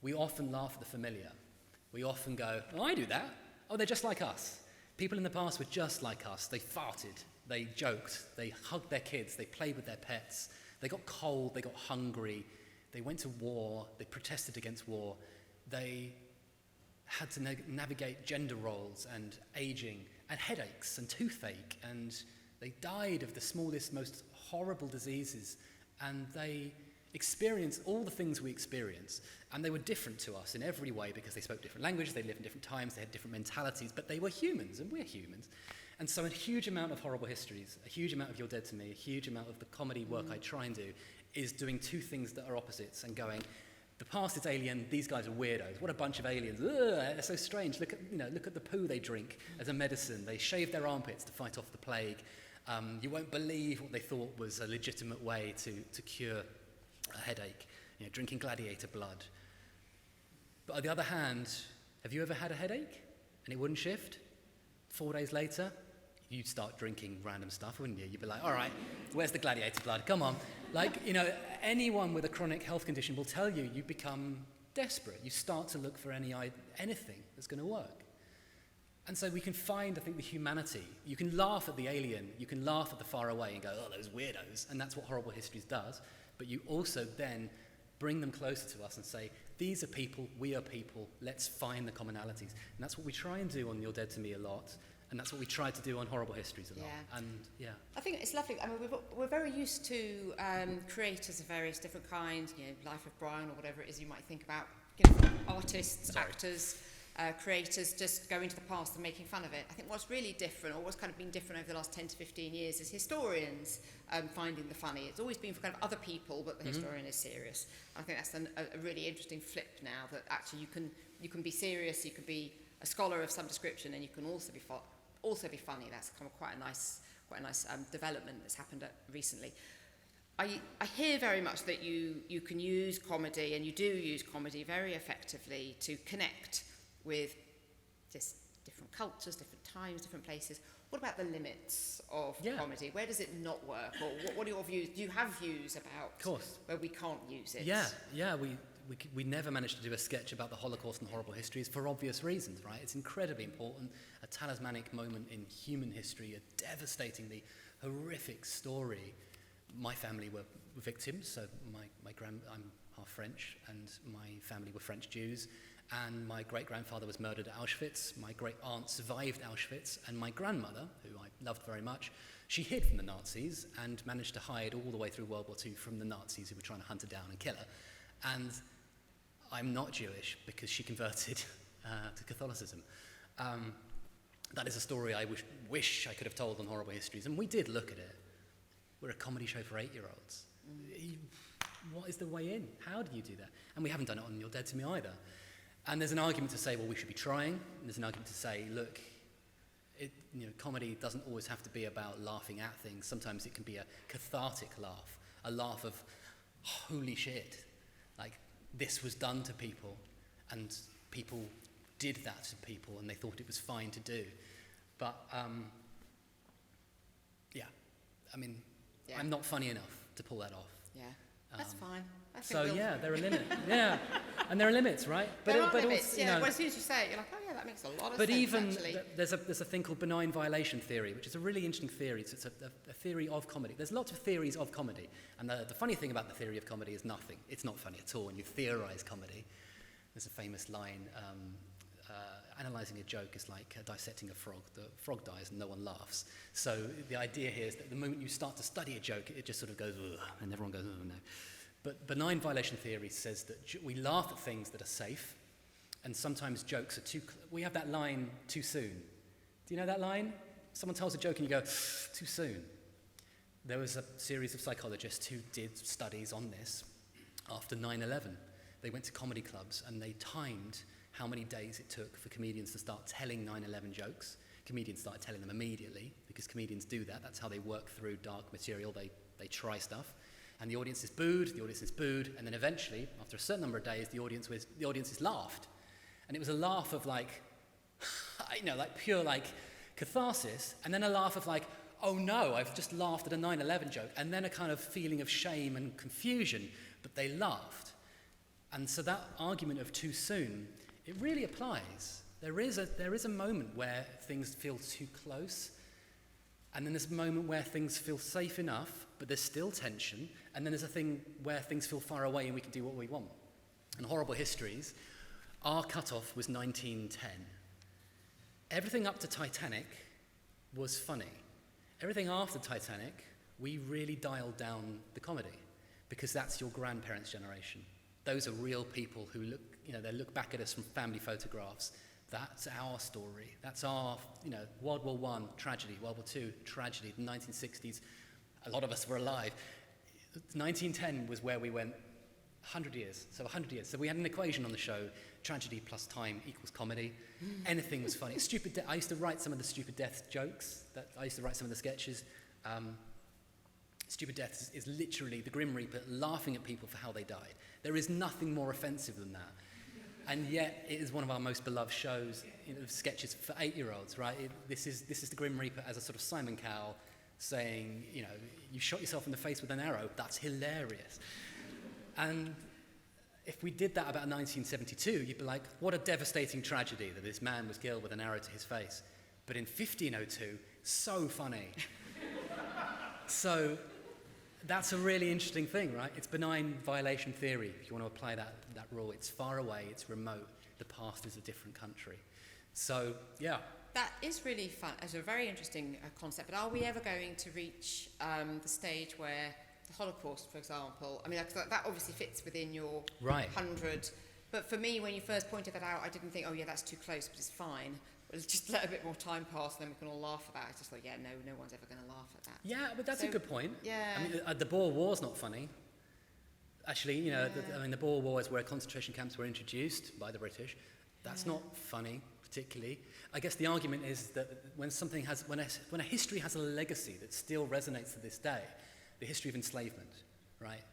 S2: we often laugh at the familiar. We often go, oh, I do that. Oh, they're just like us. People in the past were just like us. They farted, they joked, they hugged their kids, they played with their pets, they got cold, they got hungry, they went to war, they protested against war, they had to navigate gender roles and aging and headaches and toothache, and they died of the smallest, most horrible diseases, and they experienced all the things we experience, and they were different to us in every way because they spoke different languages, they lived in different times, they had different mentalities, but they were humans, and we're humans. And so a huge amount of Horrible Histories, a huge amount of You're Dead to Me, a huge amount of the comedy work I try and do is doing two things that are opposites and going, the past is alien, these guys are weirdos, what a bunch of aliens, they're so strange, look at the poo they drink as a medicine, they shave their armpits to fight off the plague, you won't believe what they thought was a legitimate way to cure a headache, drinking gladiator blood. But on the other hand, have you ever had a headache and it wouldn't shift? 4 days later, you'd start drinking random stuff, wouldn't you? You'd be like, all right, where's the gladiator blood? Come on. Anyone with a chronic health condition will tell you become desperate. You start to look for anything that's going to work. And so we can find, I think, the humanity. You can laugh at the alien, you can laugh at the far away and go, oh, those weirdos, and that's what Horrible Histories does. But you also then bring them closer to us and say, these are people, we are people, let's find the commonalities. And that's what we try and do on You're Dead to Me a lot, and that's what we try to do on Horrible Histories a lot.
S1: Yeah.
S2: And
S1: I think it's lovely. I mean, we're very used to creators of various different kinds, Life of Brian or whatever it is you might think about, artists, actors, creators just going to the past and making fun of it. I think what's really different, or what's kind of been different over the last 10 to 15 years, is historians finding the funny. It's always been for kind of other people, but the historian is serious. I think that's a really interesting flip now, that actually you can be serious, you can be a scholar of some description, and you can also be funny. That's kind of quite a nice development that's happened recently. I hear very much that you can use comedy, and you do use comedy very effectively to connect with just different cultures, different times, different places. What about the limits of comedy? Where does it not work? Or what are your views? Do you have views about where we can't use it?
S2: Yeah. We never managed to do a sketch about the Holocaust and Horrible Histories for obvious reasons, right? It's incredibly important, a talismanic moment in human history, a devastatingly horrific story. My family were victims, so I'm half French, and my family were French Jews. And my great-grandfather was murdered at Auschwitz, my great-aunt survived Auschwitz, and my grandmother, who I loved very much, she hid from the Nazis and managed to hide all the way through World War II from the Nazis who were trying to hunt her down and kill her. And I'm not Jewish because she converted to Catholicism. that is a story I wish I could have told on Horrible Histories, and we did look at it. We're a comedy show for 8-year-olds. What is the way in? How do you do that? And we haven't done it on You're Dead to Me either. And there's an argument to say, well, we should be trying. And there's an argument to say, look, comedy doesn't always have to be about laughing at things. Sometimes it can be a cathartic laugh, a laugh of, holy shit, like this was done to people, and people did that to people, and they thought it was fine to do. But, I'm not funny enough to pull that off.
S1: Yeah, that's fine.
S2: There are limits. Yeah, and there are limits, right?
S1: There are limits, yeah. Well, as soon as you say it, you're like, oh yeah, that makes a lot of sense,
S2: but even
S1: actually.
S2: There's a thing called benign violation theory, which is a really interesting theory. It's a theory of comedy. There's lots of theories of comedy, and the funny thing about the theory of comedy is nothing. It's not funny at all when you theorize comedy. There's a famous line, analysing a joke is like dissecting a frog. The frog dies and no one laughs. So the idea here is that the moment you start to study a joke, it just sort of goes, ugh, and everyone goes, oh no. But benign violation theory says that we laugh at things that are safe, and sometimes jokes are we have that line, too soon. Do you know that line? Someone tells a joke and you go, too soon. There was a series of psychologists who did studies on this after 9/11. They went to comedy clubs and they timed how many days it took for comedians to start telling 9/11 jokes. Comedians started telling them immediately, because comedians do that. That's how they work through dark material. They try stuff. And the audience is booed, and then eventually, after a certain number of days, the audiences laughed. And it was a laugh of like pure like catharsis, and then a laugh of like, oh no, I've just laughed at a 9/11 joke, and then a kind of feeling of shame and confusion, but they laughed. And so that argument of too soon, it really applies. There is a moment where things feel too close, and then there's a moment where things feel safe enough, but there's still tension, and then there's a thing where things feel far away and we can do what we want. And Horrible Histories, our cutoff was 1910. Everything up to Titanic was funny. Everything after Titanic, we really dialed down the comedy, because that's your grandparents' generation. Those are real people who they look back at us from family photographs. That's our story. That's our, World War I, tragedy. World War II, tragedy. The 1960s, a lot of us were alive. 1910 was where we went 100 years. So 100 years. So we had an equation on the show, tragedy plus time equals comedy. Anything was funny. I used to write some of the stupid death jokes. I used to write some of the sketches. Stupid death is literally the Grim Reaper laughing at people for how they died. There is nothing more offensive than that. And yet, it is one of our most beloved shows, sketches for 8-year-olds, right? This is the Grim Reaper as a sort of Simon Cowell saying, you shot yourself in the face with an arrow. That's hilarious. And if we did that about 1972, you'd be like, what a devastating tragedy that this man was killed with an arrow to his face. But in 1502, so funny. So that's a really interesting thing, right? It's benign violation theory. If you want to apply that rule, it's far away, it's remote. The past is a different country. So, yeah.
S1: That is really fun. It's a very interesting concept. But are we ever going to reach the stage where the Holocaust, for example, that obviously fits within your 100. But for me, when you first pointed that out, I didn't think, oh yeah, that's too close, but it's fine. Let's just let a bit more time pass, and then we can all laugh at that. I just thought, no one's ever going to laugh at that.
S2: Yeah, but that's a good point.
S1: Yeah.
S2: The Boer War's not funny. Actually, the Boer War is where concentration camps were introduced by the British. That's not funny, particularly. I guess the argument is that when a history has a legacy that still resonates to this day, the history of enslavement, right?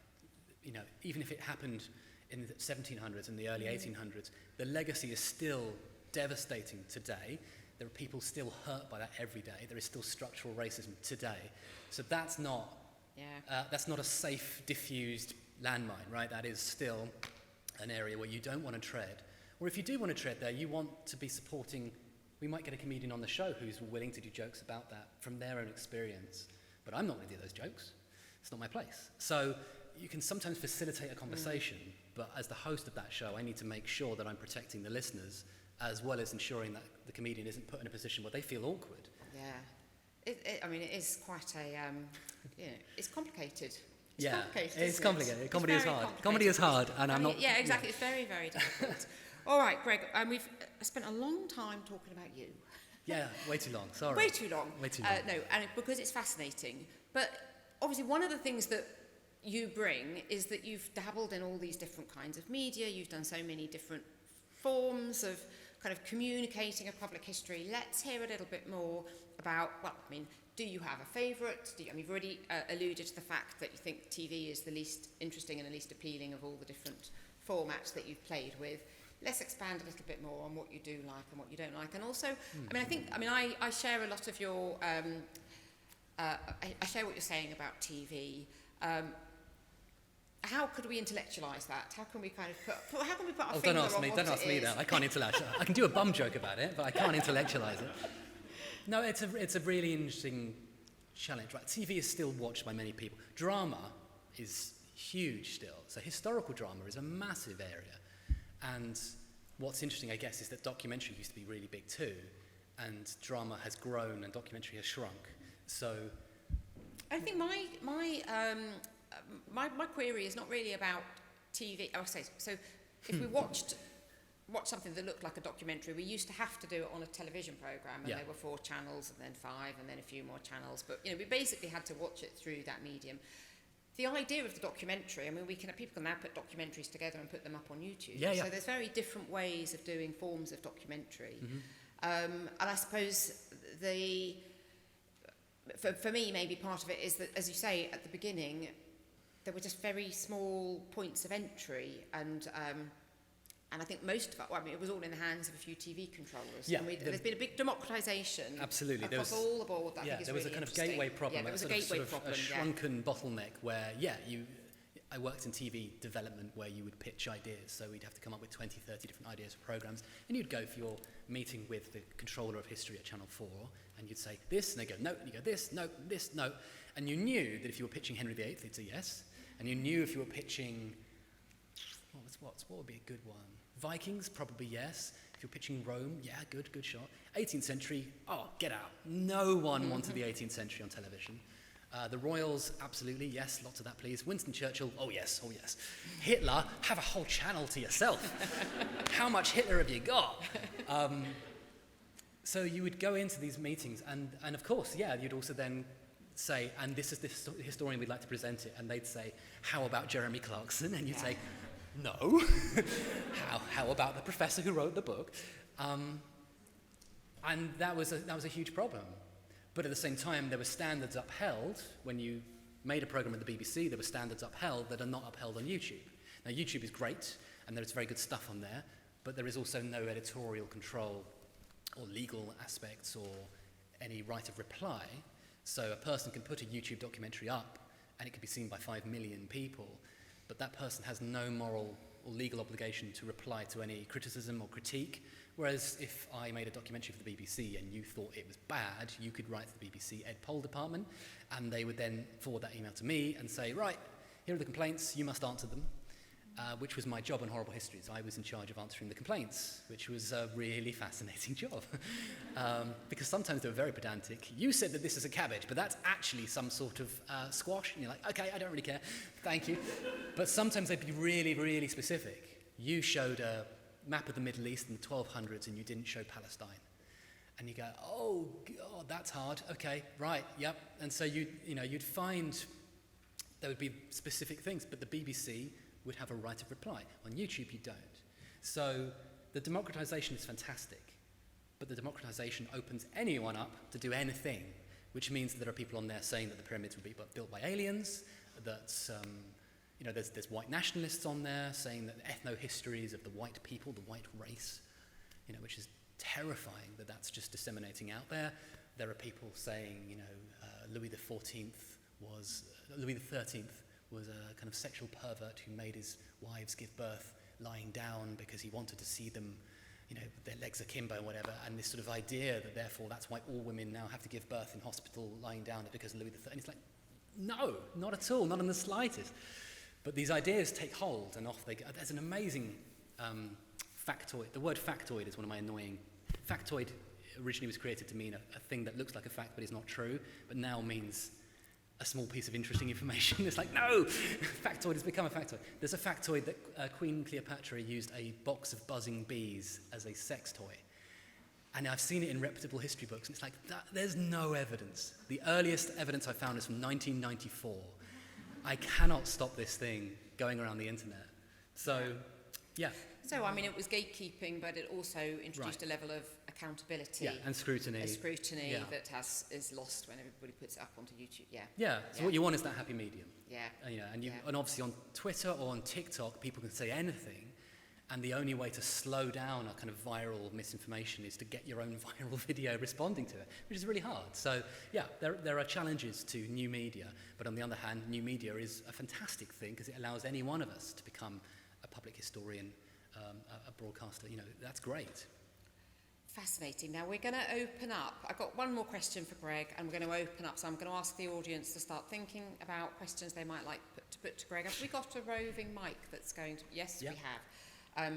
S2: Even if it happened in the 1700s and the early 1800s, the legacy is still devastating today. There are people still hurt by that every day. There is still structural racism today. So that's not a safe, diffused landmine, right? That is still an area where you don't want to tread. Or if you do want to tread there, you want to be supporting. We might get a comedian on the show who's willing to do jokes about that from their own experience. But I'm not going to do those jokes. It's not my place. So you can sometimes facilitate a conversation, but as the host of that show, I need to make sure that I'm protecting the listeners as well as ensuring that the comedian isn't put in a position where they feel awkward.
S1: Yeah. It is quite a, it's complicated.
S2: It's complicated. Comedy is hard. Comedy is hard, and I'm not...
S1: Yeah, exactly. Yeah. It's very, very difficult. All right, Greg, we've spent a long time talking about you.
S2: Yeah, way too long, sorry.
S1: Way too long.
S2: Way too long.
S1: No, and because it's fascinating. But obviously one of the things that you bring is that you've dabbled in all these different kinds of media, you've done so many different forms of kind of communicating a public history. Let's hear a little bit more about, well, I mean, do you have a favourite? You've already alluded to the fact that you think TV is the least interesting and the least appealing of all the different formats that you've played with. Let's expand a little bit more on what you do like and what you don't like. And also, I share a lot of your, I share what you're saying about TV. How could we intellectualise that? How can we kind of put our finger on what it is?
S2: Don't ask me that. I can't intellectualise. I can do a bum joke about it, but I can't intellectualise it. No, it's a really interesting challenge. Right? TV is still watched by many people. Drama is huge still. So historical drama is a massive area. And what's interesting, I guess, is that documentary used to be really big too, and drama has grown and documentary has shrunk. So
S1: I think my query is not really about TV. So if we watched something that looked like a documentary, we used to have to do it on a television programme, and there were 4 channels and then 5 and then a few more channels, but we basically had to watch it through that medium. The idea of the documentary, I mean, people can now put documentaries together and put them up on YouTube. So there's very different ways of doing forms of documentary. And I suppose for me, maybe part of it is that, as you say, at the beginning, there were just very small points of entry, and I think most of it, it was all in the hands of a few TV controllers.
S2: Yeah,
S1: there's been a big democratisation.
S2: Absolutely.
S1: Across all the board.
S2: There was a kind of gateway problem.
S1: Yeah, there was a gateway problem.
S2: A shrunken bottleneck where, I worked in TV development where you would pitch ideas. So we'd have to come up with 20, 30 different ideas for programs. And you'd go for your meeting with the controller of history at Channel 4, and you'd say this, and they go, no, and you go, this, no, this, no. And you knew that if you were pitching Henry VIII, it's a yes. And you knew if you were pitching, what would be a good one? Vikings, probably yes. If you're pitching Rome, yeah, good shot. 18th century, get out. No one wanted the 18th century on television. The royals, absolutely, yes, lots of that, please. Winston Churchill, oh yes. Hitler, have a whole channel to yourself. How much Hitler have you got? So you would go into these meetings, and of course, you'd also then say, and this is the historian we'd like to present it, and they'd say, how about Jeremy Clarkson? And you'd say, no. How about the professor who wrote the book? And that was a huge problem. But at the same time, there were standards upheld. When you made a program at the BBC, there were standards upheld that are not upheld on YouTube. Now, YouTube is great, and there's very good stuff on there, but there is also no editorial control or legal aspects or any right of reply. So a person can put a YouTube documentary up, and it can be seen by 5 million people, but that person has no moral or legal obligation to reply to any criticism or critique. Whereas if I made a documentary for the BBC and you thought it was bad, you could write to the BBC Ed Poll department, and they would then forward that email to me and say, right, here are the complaints, you must answer them, which was my job on Horrible Histories. I was in charge of answering the complaints, which was a really fascinating job. Because sometimes they were very pedantic. You said that this is a cabbage, but that's actually some sort of squash. And you're like, okay, I don't really care, thank you. But sometimes they'd be really, really specific. You showed a map of the Middle East in the 1200s and you didn't show Palestine. And you go, oh, God, that's hard. Okay, right, yep. And so you'd find there would be specific things, but the BBC would have a right of reply. On YouTube, you don't. So the democratization is fantastic, but the democratization opens anyone up to do anything, which means that there are people on there saying that the pyramids were built by aliens, that there's white nationalists on there saying that ethno-histories of the white people, the white race, which is terrifying that that's just disseminating out there. There are people saying, Louis XIII was a kind of sexual pervert who made his wives give birth lying down because he wanted to see them, their legs akimbo and whatever, and this sort of idea that therefore that's why all women now have to give birth in hospital lying down because of Louis XIII. And it's like, no, not at all, not in the slightest. But these ideas take hold and off they go. There's an amazing factoid. The word factoid is one of my annoying. Factoid originally was created to mean a thing that looks like a fact but is not true, but now means a small piece of interesting information. It's like, no! Factoid has become a factoid. There's a factoid that Queen Cleopatra used a box of buzzing bees as a sex toy. And I've seen it in reputable history books, and it's like, there's no evidence. The earliest evidence I found is from 1994. I cannot stop this thing going around the internet. So, yeah.
S1: So, I mean, it was gatekeeping, but it also introduced a level of accountability.
S2: Yeah, and scrutiny.
S1: That is lost when everybody puts it up onto YouTube.
S2: So what you want is that happy medium.
S1: Yeah.
S2: And obviously on Twitter or on TikTok, people can say anything, and the only way to slow down a kind of viral misinformation is to get your own viral video responding to it, which is really hard. So, yeah, there are challenges to new media, but on the other hand, new media is a fantastic thing because it allows any one of us to become a public historian, a broadcaster. That's great.
S1: Fascinating. Now we're going to open up. I've got one more question for Greg, and we're going to open up. So I'm going to ask the audience to start thinking about questions they might like to put to Greg. Have we got a roving mic that's going to... Yes, we have.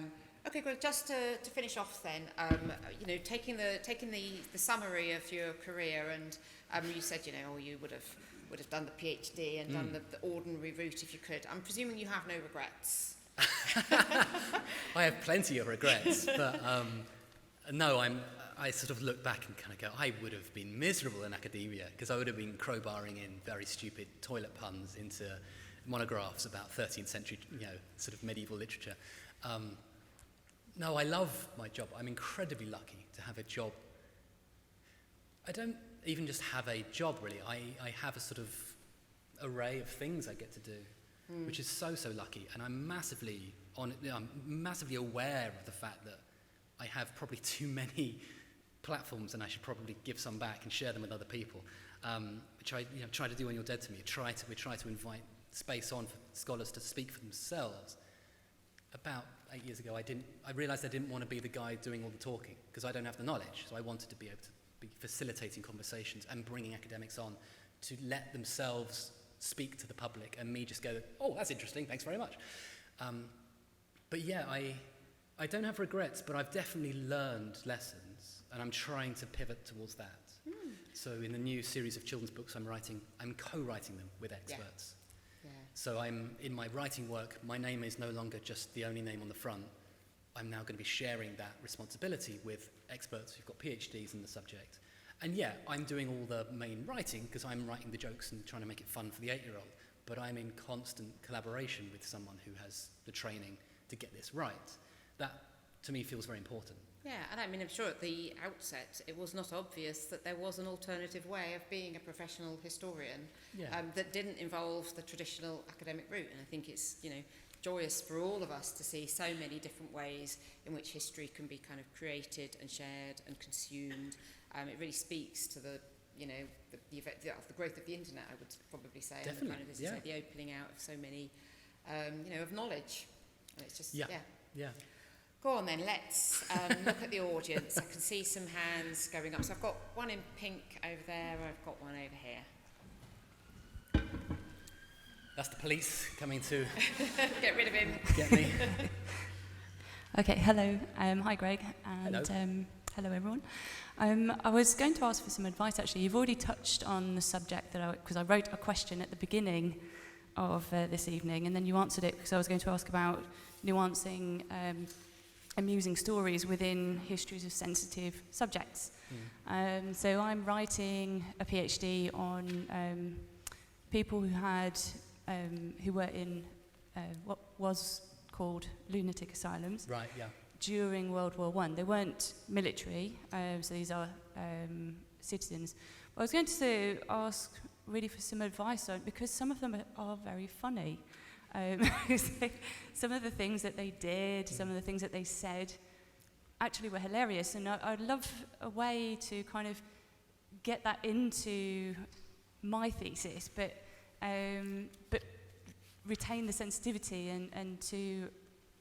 S1: Okay, Greg, just to finish off then, taking the summary of your career, and you said, you would have done the PhD and done the ordinary route if you could. I'm presuming you have no regrets.
S2: I have plenty of regrets, but no, I sort of look back and kind of go, I would have been miserable in academia because I would have been crowbarring in very stupid toilet puns into monographs about 13th century, sort of medieval literature. No, I love my job. I'm incredibly lucky to have a job. I don't even just have a job, really. I have a sort of array of things I get to do, which is so lucky. And I'm massively aware of the fact that I have probably too many platforms, and I should probably give some back and share them with other people, which I try to do when you're dead to me. We try to invite space on for scholars to speak for themselves. About 8 years ago, I realised I didn't want to be the guy doing all the talking because I don't have the knowledge. So I wanted to be able to be facilitating conversations and bringing academics on to let themselves speak to the public, and me just go, oh, that's interesting, thanks very much. But yeah, I don't have regrets, but I've definitely learned lessons, and I'm trying to pivot towards that. So in the new series of children's books I'm writing, I'm co-writing them with experts.
S1: Yeah.
S2: So in my writing work, my name is no longer just the only name on the front. I'm now going to be sharing that responsibility with experts who've got PhDs in the subject. And yeah, I'm doing all the main writing because I'm writing the jokes and trying to make it fun for the 8-year-old, but I'm in constant collaboration with someone who has the training to get this right. That, to me, feels very important.
S1: Yeah, and I mean, I'm sure at the outset it was not obvious that there was an alternative way of being a professional historian that didn't involve the traditional academic route. And I think it's, joyous for all of us to see so many different ways in which history can be kind of created and shared and consumed. It really speaks to the growth of the internet, I would probably say.
S2: Definitely,
S1: and kind of, as you say, the opening out of so many, of knowledge. And it's just,
S2: Yeah.
S1: Go on then, let's look at the audience. I can see some hands going up. So I've got one in pink over there, I've got one over here.
S2: That's the police coming to
S1: get rid of him.
S2: Get me.
S3: Okay, hello. Hi, Greg. And
S2: hello.
S3: Hello, everyone. I was going to ask for some advice, actually. You've already touched on the subject because I wrote a question at the beginning of this evening, and then you answered it because I was going to ask about nuancing amusing stories within histories of sensitive subjects. So I'm writing a PhD on people who were in what was called lunatic asylums.
S2: Right, yeah.
S3: During World War I. They weren't military, so these are citizens. But I was going to ask really for some advice on, because some of them are very funny. Some of the things that they did, some of the things that they said actually were hilarious, and I'd love a way to kind of get that into my thesis, but retain the sensitivity and to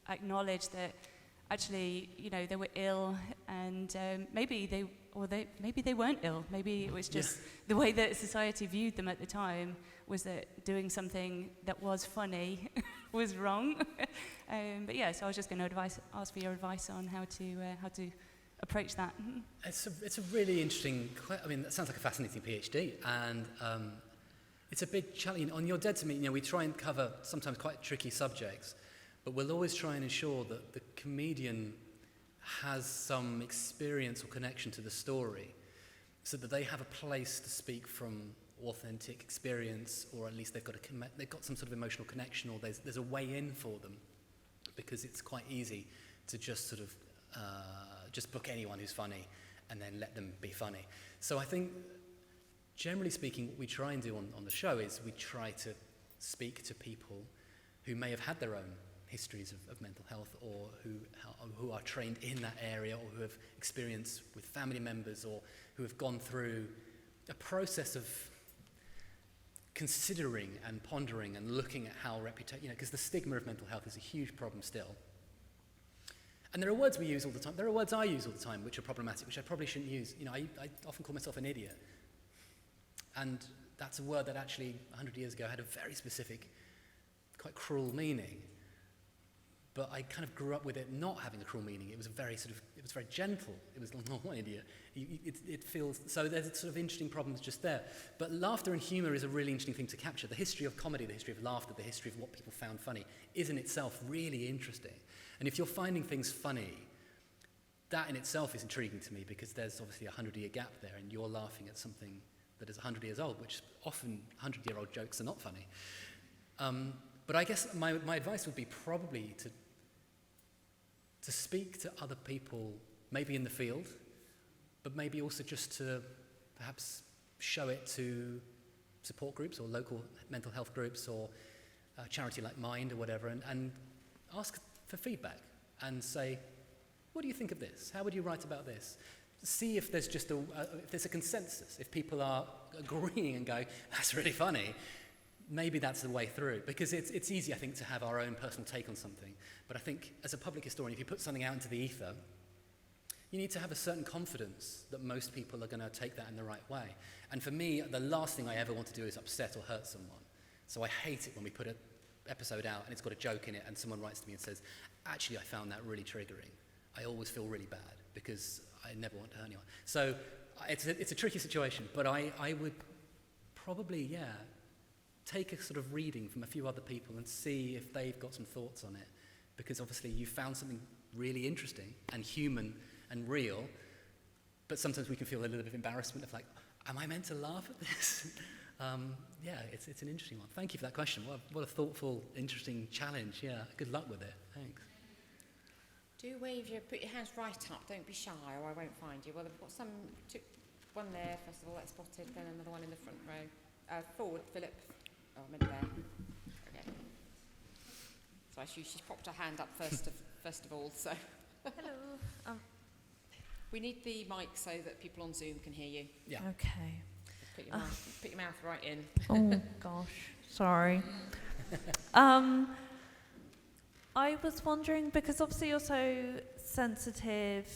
S3: acknowledge that actually, they were ill, and maybe they weren't ill. Maybe it was just the way that society viewed them at the time was that doing something that was funny was wrong. So I was just going to ask for your advice on how to approach that.
S2: It's a really interesting. That sounds like a fascinating PhD, and it's a big challenge. On Your Dead to Me, we try and cover sometimes quite tricky subjects, but we'll always try and ensure that the comedian has some experience or connection to the story, so that they have a place to speak from authentic experience, or at least they've got some sort of emotional connection, or there's a way in for them, because it's quite easy to just sort of just book anyone who's funny and then let them be funny. So I think, generally speaking, what we try and do on the show is we try to speak to people who may have had their own histories of mental health, or who are trained in that area, or who have experience with family members, or who have gone through a process of considering and pondering and looking at how reputation, because the stigma of mental health is a huge problem still. And there are words we use all the time, there are words I use all the time which are problematic, which I probably shouldn't use. I often call myself an idiot. And that's a word that actually 100 years ago had a very specific, quite cruel meaning. But I kind of grew up with it not having a cruel meaning. It was very gentle. It was not an idiot. It feels, so there's sort of interesting problems just there. But laughter and humour is a really interesting thing to capture. The history of comedy, the history of laughter, the history of what people found funny is in itself really interesting. And if you're finding things funny, that in itself is intriguing to me, because there's obviously a 100-year gap there, and you're laughing at something that is 100 years old, which often 100-year-old jokes are not funny. But I guess my advice would be probably to speak to other people, maybe in the field, but maybe also just to perhaps show it to support groups or local mental health groups, or a charity like Mind or whatever, and ask for feedback and say, what do you think of this? How would you write about this? See if there's just if there's a consensus, if people are agreeing and going, that's really funny. Maybe that's the way through, because it's easy, I think, to have our own personal take on something. But I think as a public historian, if you put something out into the ether, you need to have a certain confidence that most people are going to take that in the right way. And for me, the last thing I ever want to do is upset or hurt someone. So I hate it when we put an episode out and it's got a joke in it and someone writes to me and says, actually, I found that really triggering. I always feel really bad because I never want to hurt anyone. So it's a tricky situation, but I would probably, take a sort of reading from a few other people and see if they've got some thoughts on it, because obviously you found something really interesting and human and real, but sometimes we can feel a little bit of embarrassment of like, am I meant to laugh at this? It's an interesting one. Thank you for that question. What a thoughtful, interesting challenge. Yeah, good luck with it. Thanks.
S1: Do put your hands right up, don't be shy or I won't find you. Well, I've got one there, first of all, that's spotted, then another one in the front row. Forward, Philip. Oh, I meant there. Okay. So she's popped her hand up first of all, so.
S4: Hello.
S1: We need the mic so that people on Zoom can hear you.
S2: Yeah.
S4: Okay.
S1: Put your mouth right in.
S4: Oh gosh, sorry. I was wondering, because obviously you're so sensitive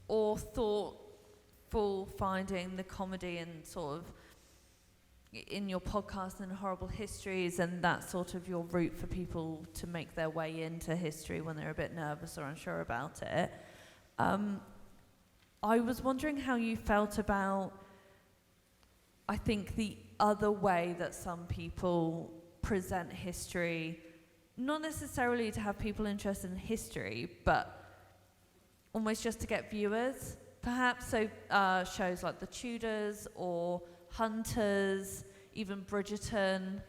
S4: or thoughtful, finding the comedy and sort of in your podcast and Horrible Histories, and that's sort of your route for people to make their way into history when they're a bit nervous or unsure about it. I was wondering how you felt about, I think, the other way that some people present history, not necessarily to have people interested in history, but almost just to get viewers, perhaps. So shows like The Tudors or Hunters, even Bridgerton,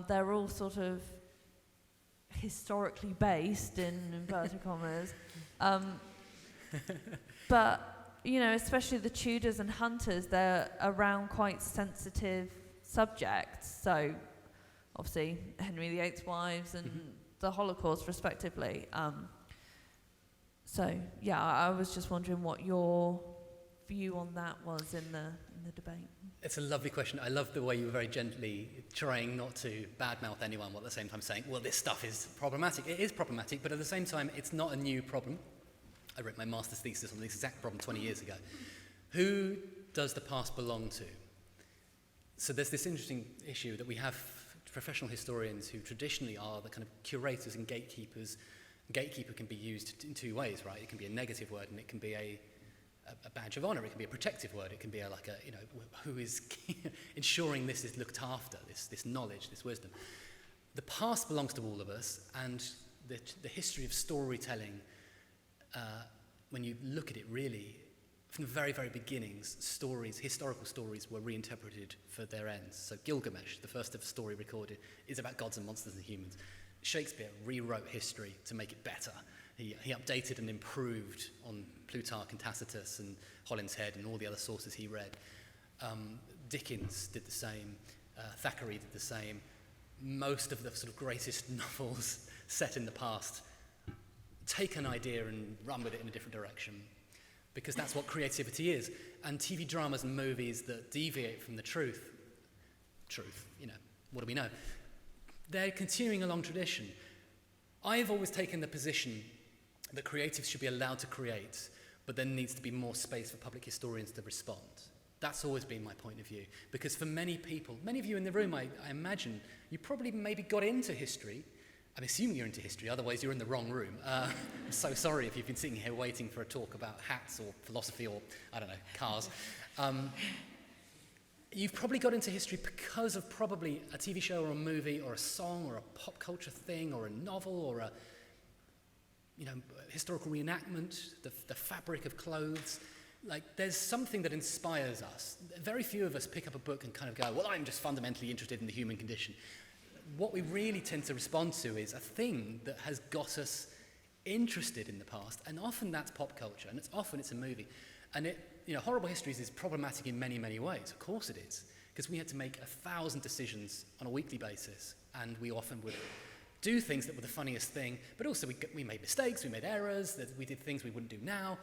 S4: they're all sort of historically based, in inverted commas. But, especially The Tudors and Hunters, they're around quite sensitive subjects. So, obviously, Henry VIII's wives and the Holocaust, respectively. I was just wondering what your view on that was in the debate.
S2: It's a lovely question. I love the way you were very gently trying not to badmouth anyone while at the same time saying, well, this stuff is problematic. It is problematic, but at the same time, it's not a new problem. I wrote my master's thesis on this exact problem 20 years ago. Who does the past belong to? So there's this interesting issue that we have professional historians who traditionally are the kind of curators and gatekeepers. Gatekeeper can be used in two ways, right? It can be a negative word, and it can be a badge of honor. It can be a protective word. It can be who is ensuring this is looked after, this knowledge, this wisdom. The past belongs to all of us, and the history of storytelling when you look at it really, from the very, very beginnings, historical stories were reinterpreted for their ends. So Gilgamesh, the first ever story recorded, is about gods and monsters and humans. Shakespeare rewrote history to make it better. He updated and improved on Plutarch and Tacitus and Holinshead and all the other sources he read. Dickens did the same. Thackeray did the same. Most of the sort of greatest novels set in the past take an idea and run with it in a different direction, because that's what creativity is. And TV dramas and movies that deviate from the truth, what do we know? They're continuing a long tradition. I've always taken the position that creatives should be allowed to create, but there needs to be more space for public historians to respond. That's always been my point of view. Because for many people, many of you in the room, I imagine, you probably maybe got into history. I'm assuming you're into history, otherwise you're in the wrong room. I'm so sorry if you've been sitting here waiting for a talk about hats or philosophy or, I don't know, cars. You've probably got into history because of probably a TV show or a movie or a song or a pop culture thing or a novel or a historical reenactment, the fabric of clothes. Like, there's something that inspires us. Very few of us pick up a book and kind of go, well, I'm just fundamentally interested in the human condition. What we really tend to respond to is a thing that has got us interested in the past, and often that's pop culture, and often it's a movie. And Horrible Histories is problematic in many, many ways. Of course it is, because we had to make 1,000 decisions on a weekly basis, and we often would do things that were the funniest thing, but also we made mistakes, we made errors, that we did things we wouldn't do now.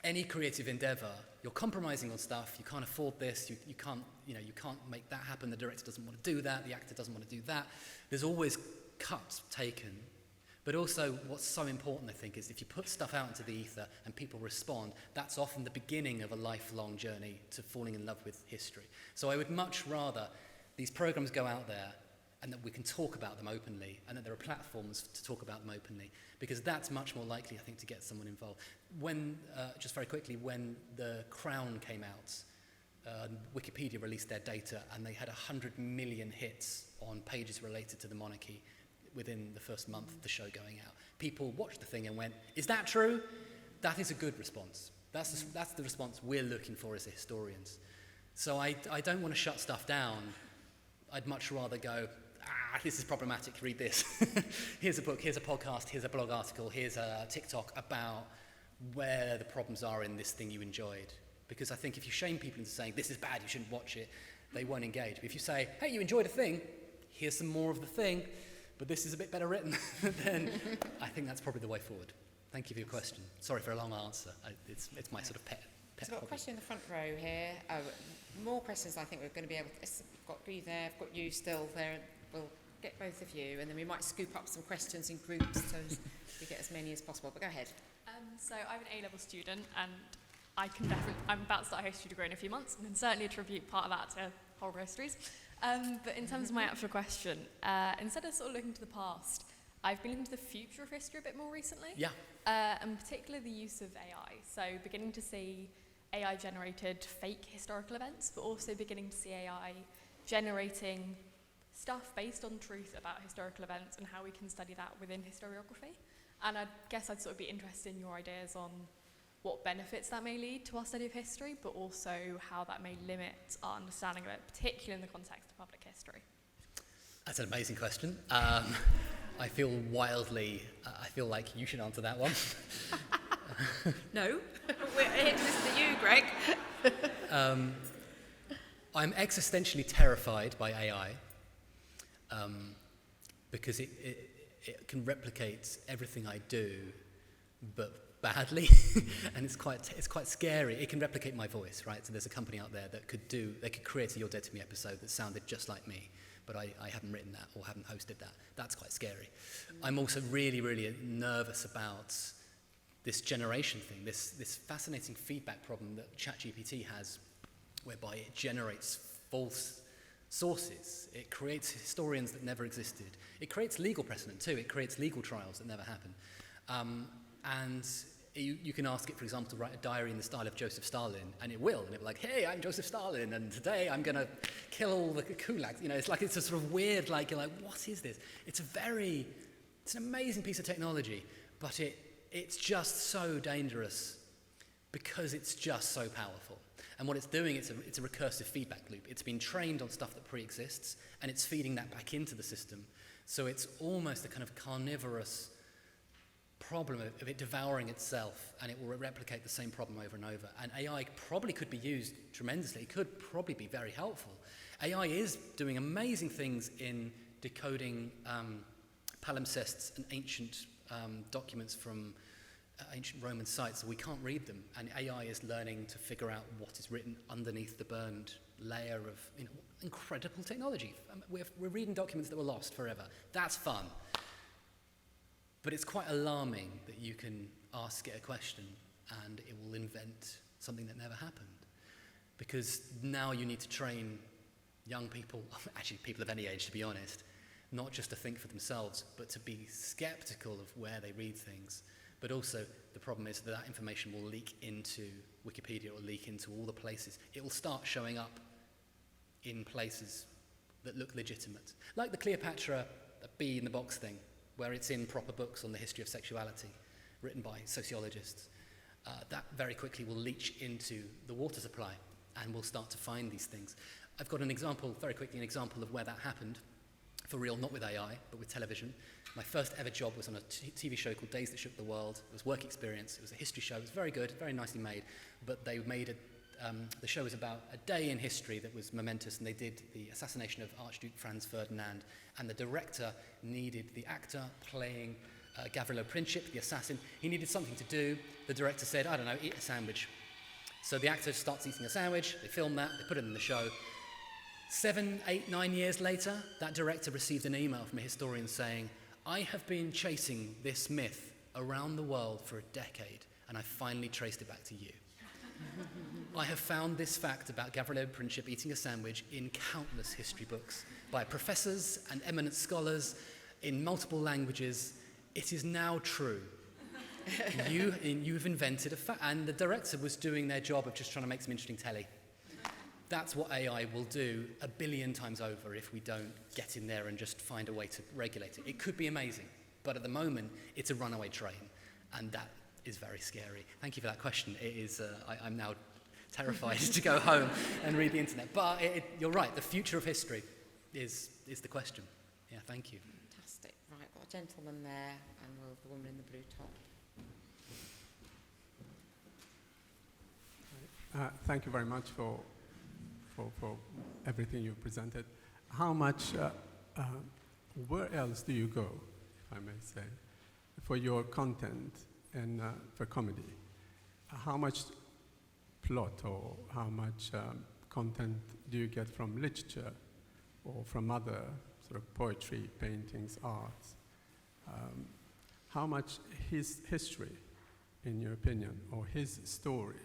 S2: Any creative endeavor, you're compromising on stuff. You can't afford this. You can't make that happen. The director doesn't want to do that. The actor doesn't want to do that. There's always cuts taken. But also, what's so important, I think, is if you put stuff out into the ether and people respond, that's often the beginning of a lifelong journey to falling in love with history. So I would much rather these programs go out there and that we can talk about them openly, and that there are platforms to talk about them openly, because that's much more likely, I think, to get someone involved. Just very quickly, when The Crown came out, Wikipedia released their data, and they had 100 million hits on pages related to the monarchy within the first month of the show going out. People watched the thing and went, is that true? That is a good response. That's the response we're looking for as historians. So I don't want to shut stuff down. I'd much rather go, this is problematic, read this. Here's a book, here's a podcast, here's a blog article, here's a TikTok about where the problems are in this thing you enjoyed. Because I think if you shame people into saying, this is bad, you shouldn't watch it, they won't engage. But if you say, hey, you enjoyed a thing, here's some more of the thing, but this is a bit better written, then I think that's probably the way forward. Thank you for your question. Sorry for a long answer. It's my sort of pet
S1: So I've got a question in the front row here. More questions I think we're going to be able to... I've got you there, I've got you still there. We'll get both of you, and then we might scoop up some questions in groups so we get as many as possible. But go ahead.
S5: So I'm an A-level student, and I'm about to start a history degree in a few months, and can certainly attribute part of that to Horrible Histories. But in terms of my actual question, instead of sort of looking to the past, I've been looking to the future of history a bit more recently.
S2: Yeah.
S5: And particularly the use of AI. So beginning to see AI-generated fake historical events, but also beginning to see AI generating stuff based on truth about historical events and how we can study that within historiography. And I guess I'd sort of be interested in your ideas on what benefits that may lead to our study of history, but also how that may limit our understanding of it, particularly in the context of public history.
S2: That's an amazing question. I feel like you should answer that one.
S1: No, we're here to listen to you, Greg.
S2: I'm existentially terrified by AI because it can replicate everything I do, but badly, and it's quite scary. It can replicate my voice, right? So there's a company out there that could create a You're Dead to Me episode that sounded just like me, but I haven't written that or haven't hosted that. That's quite scary. I'm also really, really nervous about this generation thing, this fascinating feedback problem that ChatGPT has, whereby it generates false sources. It creates historians that never existed. It creates legal precedent too. It creates legal trials that never happen. And you can ask it, for example, to write a diary in the style of Joseph Stalin, and it will. And it'll be like, hey, I'm Joseph Stalin, and today I'm going to kill all the kulaks. You know, it's a sort of weird, like, you're like, what is this? It's an amazing piece of technology, but it It's just so dangerous because it's just so powerful. And what it's doing, it's a recursive feedback loop. It's been trained on stuff that pre-exists, and it's feeding that back into the system. So it's almost a kind of carnivorous problem of it devouring itself, and it will replicate the same problem over and over. And AI probably could be used tremendously. It could probably be very helpful. AI is doing amazing things in decoding palimpsests and ancient documents from ancient Roman sites. We can't read them, and AI is learning to figure out what is written underneath the burned layer of incredible technology. We're reading documents that were lost forever. That's fun. But it's quite alarming that you can ask it a question and it will invent something that never happened. Because now you need to train young people, actually people of any age to be honest, not just to think for themselves, but to be skeptical of where they read things. But also the problem is that information will leak into Wikipedia, or leak into all the places. It will start showing up in places that look legitimate. Like the Cleopatra bee in the box thing, where it's in proper books on the history of sexuality, written by sociologists. That very quickly will leach into the water supply, and we'll start to find these things. I've got an example, very quickly, an example of where that happened, for real, not with AI, but with television. My first ever job was on a TV show called Days That Shook the World. It was work experience, it was a history show, it was very good, very nicely made, but they made the show was about a day in history that was momentous, and they did the assassination of Archduke Franz Ferdinand, and the director needed the actor playing Gavrilo Princip, the assassin. He needed something to do. The director said, I don't know, eat a sandwich. So the actor starts eating a sandwich, they film that, they put it in the show. 7, 8, 9 years later, that director received an email from a historian saying, I have been chasing this myth around the world for a decade, and I finally traced it back to you. I have found this fact about Gavrilo Princip eating a sandwich in countless history books by professors and eminent scholars in multiple languages. It is now true. You've invented a fact. And the director was doing their job of just trying to make some interesting telly. That's what AI will do 1 billion times over if we don't get in there and just find a way to regulate it. It could be amazing, but at the moment, it's a runaway train, and that is very scary. Thank you for that question. It is, I'm now terrified to go home and read the internet. But you're right, the future of history is the question. Yeah, thank you.
S1: Fantastic. Right, got a gentleman there, and the woman in the blue top.
S6: Thank you very much for everything you presented. How much, where else do you go, if I may say, for your content and for comedy? How much plot or how much content do you get from literature or from other sort of poetry, paintings, arts? How much his history, in your opinion, or his story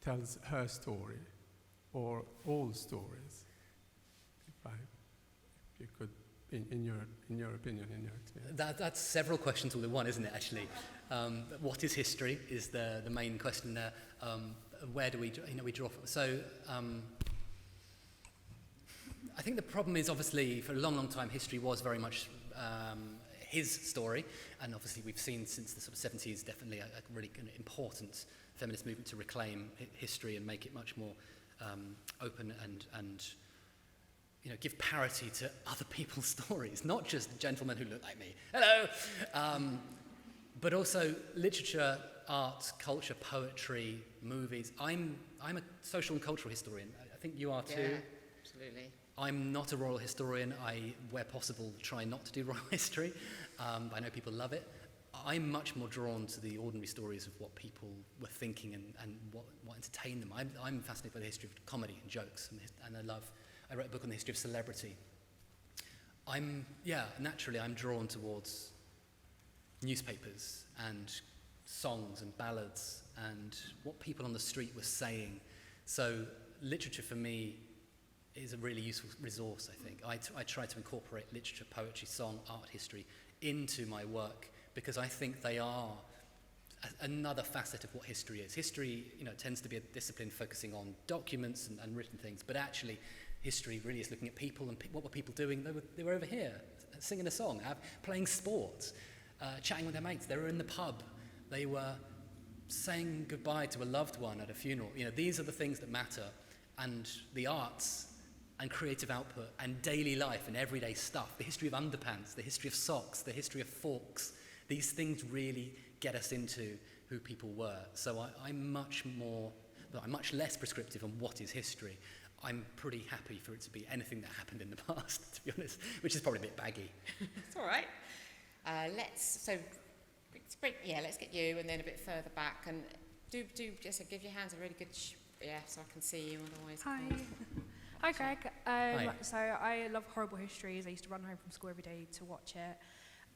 S6: tells her story, or all stories? If you could, in your opinion, in your experience.
S2: That's several questions all in one, isn't it, actually? What is history is the main question there. Where do we draw from? So I think the problem is, obviously, for a long, long time, history was very much his story, and obviously we've seen since the sort of 70s definitely a really important feminist movement to reclaim history and make it much more open and give parity to other people's stories, not just gentlemen who look like me. Hello! But also literature, art, culture, poetry, movies. I'm a social and cultural historian. I think you are too.
S1: Yeah, absolutely.
S2: I'm not a royal historian. I, where possible, try not to do royal history. I know people love it. I'm much more drawn to the ordinary stories of what people were thinking and what entertained them. I'm fascinated by the history of comedy and jokes, and I wrote a book on the history of celebrity. Naturally I'm drawn towards newspapers and songs and ballads and what people on the street were saying. So literature for me is a really useful resource, I think. I try to incorporate literature, poetry, song, art history into my work because I think they are another facet of what history is. History, tends to be a discipline focusing on documents and written things, but actually history really is looking at people and what were people doing. They were over here singing a song, playing sports. chatting with their mates. They were in the pub. They were saying goodbye to a loved one at a funeral. You know, these are the things that matter. And the arts and creative output and daily life and everyday stuff, the history of underpants, the history of socks, the history of forks, these things really get us into who people were. So I'm much less prescriptive on what is history. I'm pretty happy for it to be anything that happened in the past, to be honest, which is probably a bit baggy.
S1: It's all right. Let's get you and then a bit further back, and do just give your hands a really good so I can see you. Otherwise,
S7: Hi Greg.
S2: Hi.
S7: So I love Horrible Histories. I used to run home from school every day to watch it.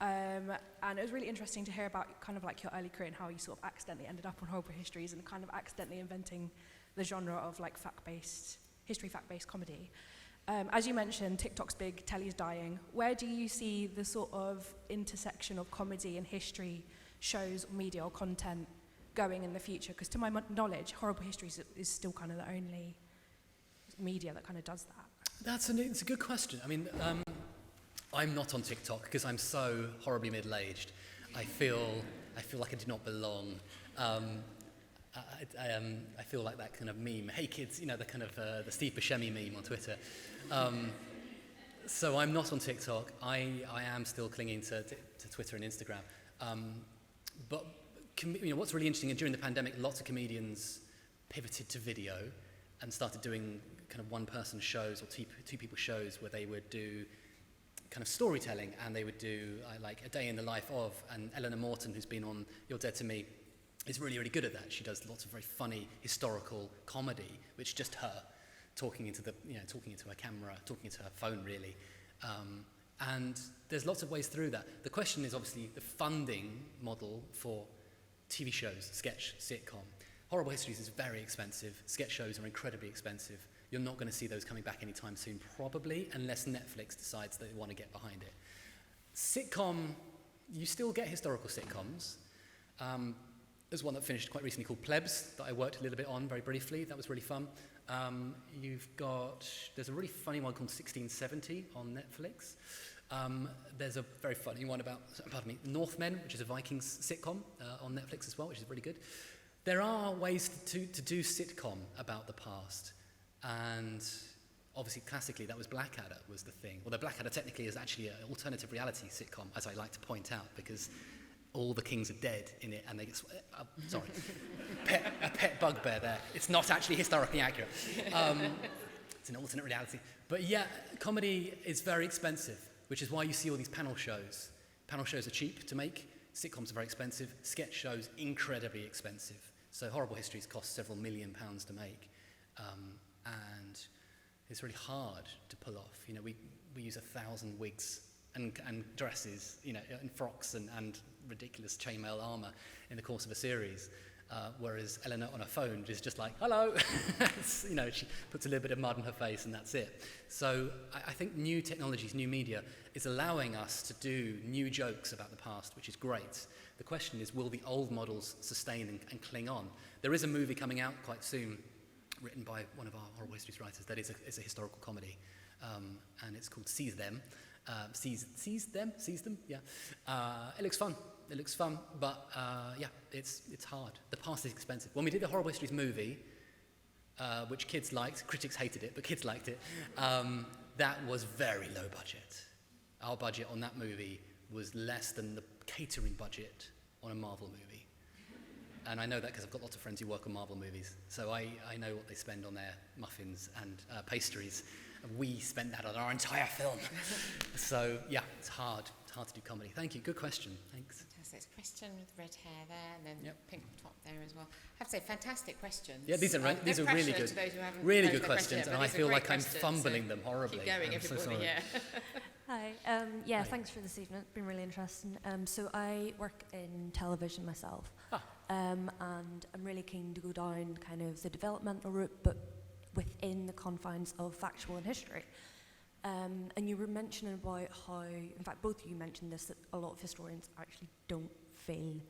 S7: And it was really interesting to hear about kind of like your early career and how you sort of accidentally ended up on Horrible Histories and kind of accidentally inventing the genre of like fact-based comedy. As you mentioned, TikTok's big, telly's dying. Where do you see the sort of intersection of comedy and history shows, media or content going in the future? Because to my knowledge, Horrible Histories is still kind of the only media that kind of does that.
S2: It's a good question. I mean, I'm not on TikTok because I'm so horribly middle-aged. I feel like I do not belong. I feel like that kind of meme. Hey kids, you know, the kind of the Steve Buscemi meme on Twitter. So I'm not on TikTok. I am still clinging to Twitter and Instagram. But what's really interesting, during the pandemic, lots of comedians pivoted to video and started doing kind of one-person shows or two people shows where they would do kind of storytelling, and they would do like a day in the life of, and Eleanor Morton, who's been on You're Dead to Me, is really, really good at that. She does lots of very funny historical comedy, which is just her talking into her camera, talking into her phone, really. And there's lots of ways through that. The question is obviously the funding model for TV shows, sketch, sitcom. Horrible Histories is very expensive. Sketch shows are incredibly expensive. You're not going to see those coming back anytime soon, probably, unless Netflix decides they want to get behind it. Sitcom, you still get historical sitcoms. There's one that finished quite recently called Plebs that I worked a little bit on very briefly. That was really fun. There's a really funny one called 1670 on Netflix. There's a very funny one about, Northmen, which is a Vikings sitcom on Netflix as well, which is really good. There are ways to do sitcom about the past. And obviously, classically, that was Blackadder was the thing. Although Blackadder technically is actually an alternative reality sitcom, as I like to point out, because all the kings are dead in it, and they get... a pet bugbear there. It's not actually historically accurate. It's an alternate reality. But yeah, comedy is very expensive, which is why you see all these panel shows. Panel shows are cheap to make. Sitcoms are very expensive. Sketch shows, incredibly expensive. So Horrible Histories cost several £1 million to make. And it's really hard to pull off. You know, we use 1,000 wigs and dresses, you know, and frocks and ridiculous chainmail armour in the course of a series, whereas Eleanor on her phone is just like, hello. You know, she puts a little bit of mud on her face and that's it. So I think new technologies, new media is allowing us to do new jokes about the past, which is great. The question is, will the old models sustain and cling on? There is a movie coming out quite soon, written by one of our Horrible Histories writers, that is a historical comedy, and it's called Seize Them. Seize them, yeah. It looks fun, but yeah, it's hard. The past is expensive. When we did the Horrible Histories movie, which kids liked, critics hated it, but kids liked it, that was very low budget. Our budget on that movie was less than the catering budget on a Marvel movie. And I know that because I've got lots of friends who work on Marvel movies. So I know what they spend on their muffins and pastries. And we spent that on our entire film. So yeah, it's hard. It's hard to do comedy. Thank you. Good question. Thanks.
S1: Fantastic. Question with red hair there, and then pink top there as well. I have to say, fantastic questions.
S2: Yeah, these are really good. Really good questions, and I feel like I'm fumbling them horribly.
S1: Keep going, everybody.
S2: So sorry.
S8: Hi. Thanks for this evening. It's been really interesting. So I work in television myself. And I'm really keen to go down kind of the developmental route, but within the confines of factual and history. And you were mentioning about how, in fact, both of you mentioned this, that a lot of historians actually don't feel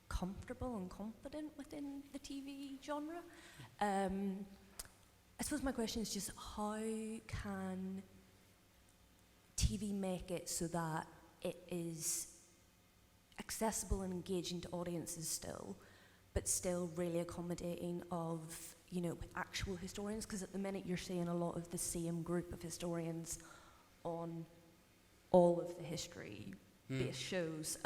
S8: comfortable and confident within the TV genre. I suppose my question is just, how can TV make it so that it is accessible and engaging to audiences still, but still really accommodating of, you know, actual historians, because at the minute you're seeing a lot of the same group of historians on all of the history-based shows,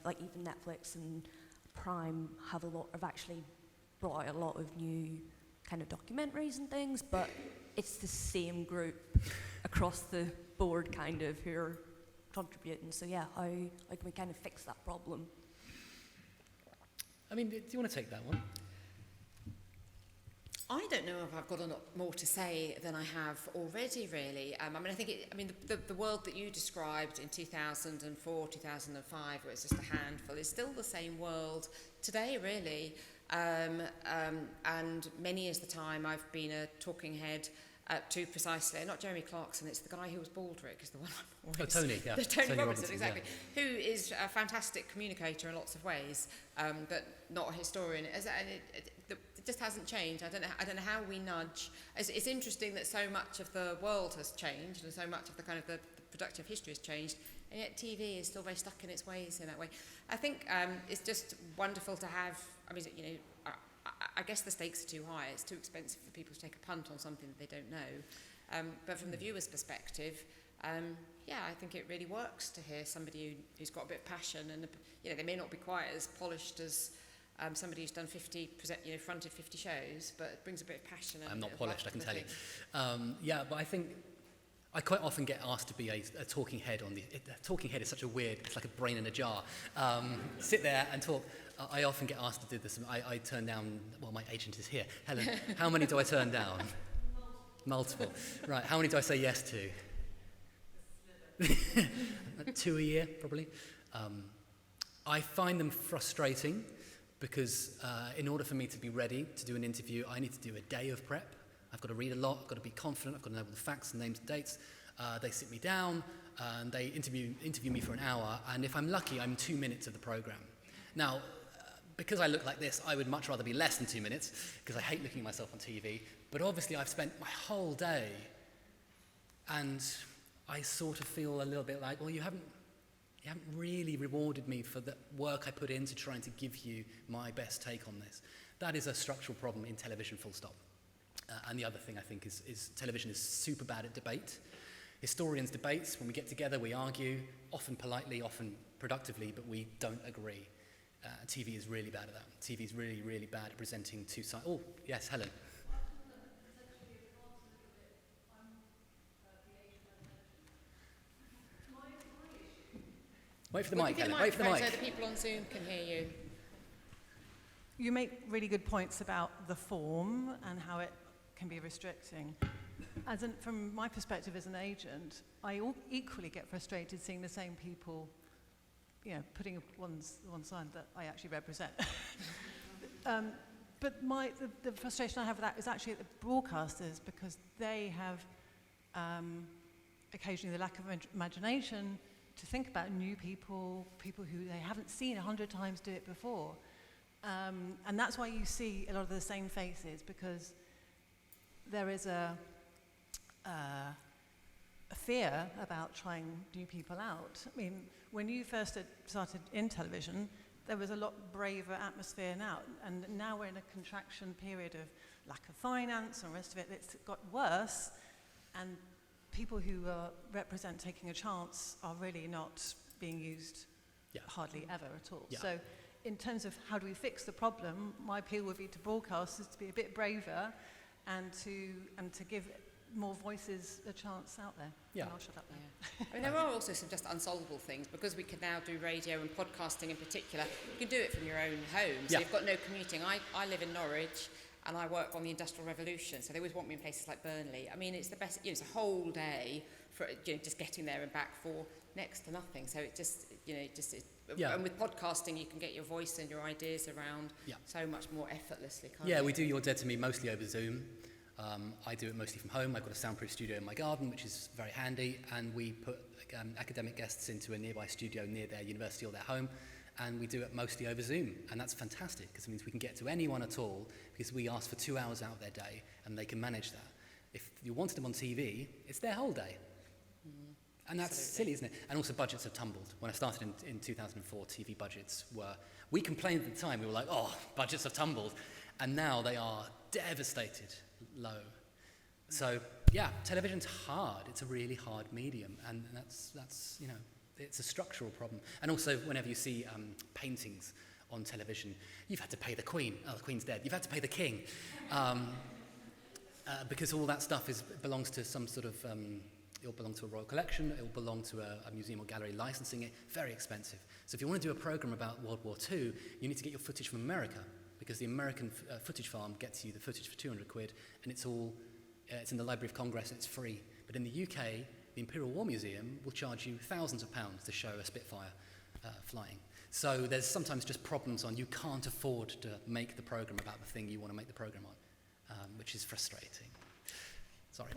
S8: like even Netflix and Prime have actually brought out a lot of new kind of documentaries and things, but it's the same group across the board kind of who are contributing. So yeah, how can we kind of fix that problem?
S2: I mean, do you want to take that one?
S1: I don't know if I've got a lot more to say than I have already, really. I mean, I think the world that you described in 2004, 2005, where it's just a handful, is still the same world today, really. And many is the time I've been a talking head to precisely, not Jeremy Clarkson, it's the guy who was Baldrick, is the one I'm always...
S2: Oh, Tony, yeah.
S1: Tony Robinson, exactly. Yeah. Who is a fantastic communicator in lots of ways, but not a historian. It just hasn't changed. I don't know how we nudge. It's interesting that so much of the world has changed and so much of the kind of the productive history has changed, and yet TV is still very stuck in its ways in that way. I think it's just wonderful to have, I mean, you know, I guess the stakes are too high. It's too expensive for people to take a punt on something that they don't know. But from the viewer's perspective, yeah, I think it really works to hear somebody who's got a bit of passion, and you know, they may not be quite as polished as somebody who's done 50%, you know, fronted 50 shows, but it brings a bit of passion.
S2: I'm not polished, I can tell you. Yeah, but I think I quite often get asked to be a talking head on the... A talking head is such a weird... It's like a brain in a jar. Sit there and talk. I often get asked to do this. I turn down... Well, my agent is here. Helen, how many do I turn down? Multiple. Right, how many do I say yes to? 2 a year, probably. I find them frustrating because in order for me to be ready to do an interview, I need to do a day of prep. I've got to read a lot, I've got to be confident, I've got to know all the facts and names and dates. They sit me down and they interview me for an hour, and if I'm lucky, I'm 2 minutes of the program. Now, because I look like this, I would much rather be less than 2 minutes, because I hate looking at myself on TV, but obviously I've spent my whole day, and I sort of feel a little bit like, well, you haven't really rewarded me for the work I put into trying to give you my best take on this. That is a structural problem in television, full stop. And the other thing I think is television is super bad at debate. Historians' debates, when we get together, we argue, often politely, often productively, but we don't agree. TV is really bad at that. TV is really, really bad at presenting two sides. Oh, yes, Helen. Wait for the mic, Helen. Wait for the mic.
S1: So the people on Zoom can hear you.
S9: You make really good points about the form and how it can be restricting. From my perspective as an agent, I equally get frustrated seeing the same people, you know, putting one side that I actually represent. But the frustration I have with that is actually at the broadcasters, because they have occasionally the lack of imagination to think about new people who they haven't seen 100 times do it before. And that's why you see a lot of the same faces, because there is a fear about trying new people out. I mean, when you first started in television, there was a lot braver atmosphere now, and now we're in a contraction period of lack of finance and the rest of it. It's got worse, and people who represent taking a chance are really not being used hardly ever at all. Yeah. So in terms of how do we fix the problem, my appeal would be to broadcasters to be a bit braver and to give more voices a chance out there. Yeah. And I'll shut up there.
S1: Yeah. I mean, there are also some just unsolvable things, because we can now do radio and podcasting in particular. You can do it from your own home, so you've got no commuting. I live in Norwich, and I work on the Industrial Revolution, so they always want me in places like Burnley. I mean, it's the best, it's a whole day for just getting there and back for next to nothing. So it just, and with podcasting, you can get your voice and your ideas around so much more effortlessly.
S2: We do You're Dead to Me mostly over Zoom. I do it mostly from home. I've got a soundproof studio in my garden, which is very handy, and we put academic guests into a nearby studio near their university or their home, and we do it mostly over Zoom, and that's fantastic, because it means we can get to anyone at all, because we ask for 2 hours out of their day, and they can manage that. If you wanted them on TV, it's their whole day. And that's silly, isn't it? And also budgets have tumbled. When I started in 2004, TV budgets were, we complained at the time, we were like, oh, budgets have tumbled. And now they are devastated low. So, yeah, television's hard. It's a really hard medium. And that's you know, it's a structural problem. And also, whenever you see paintings on television, you've had to pay the Queen. Oh, the Queen's dead. You've had to pay the King. Because all that stuff belongs to some sort of, it'll belong to a royal collection, it'll belong to a museum or gallery licensing it, very expensive. So if you want to do a program about World War II, you need to get your footage from America, because the American footage farm gets you the footage for 200 quid, and it's all, it's in the Library of Congress, and it's free. But in the UK, the Imperial War Museum will charge you thousands of pounds to show a Spitfire flying. So there's sometimes just problems on, you can't afford to make the program about the thing you want to make the program on, which is frustrating. Sorry.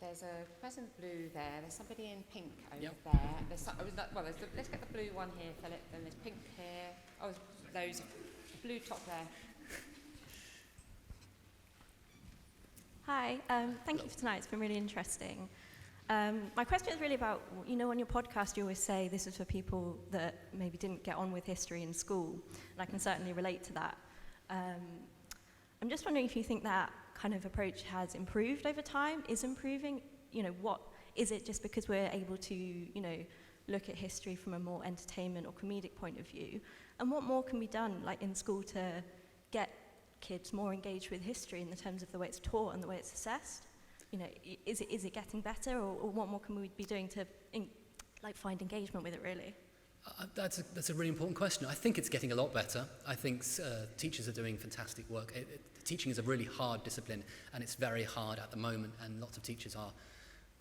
S1: There's a present blue there, there's somebody in pink over
S2: Yep.
S1: there. Let's get the blue one here, Philip, then there's pink here. Oh, those, blue top there.
S10: Hi, thank you for tonight, it's been really interesting. My question is really about, you know, on your podcast you always say this is for people that maybe didn't get on with history in school, and I can certainly relate to that. I'm just wondering if you think that kind of approach has improved over time, is improving? You know, what is it just because we're able to, you know, look at history from a more entertainment or comedic point of view? And what more can be done, like in school, to get kids more engaged with history in the terms of the way it's taught and the way it's assessed? You know, is it getting better, or what more can we be doing to find engagement with it, really?
S2: That's a really important question. I think it's getting a lot better. I think teachers are doing fantastic work. Teaching is a really hard discipline, and it's very hard at the moment, and lots of teachers are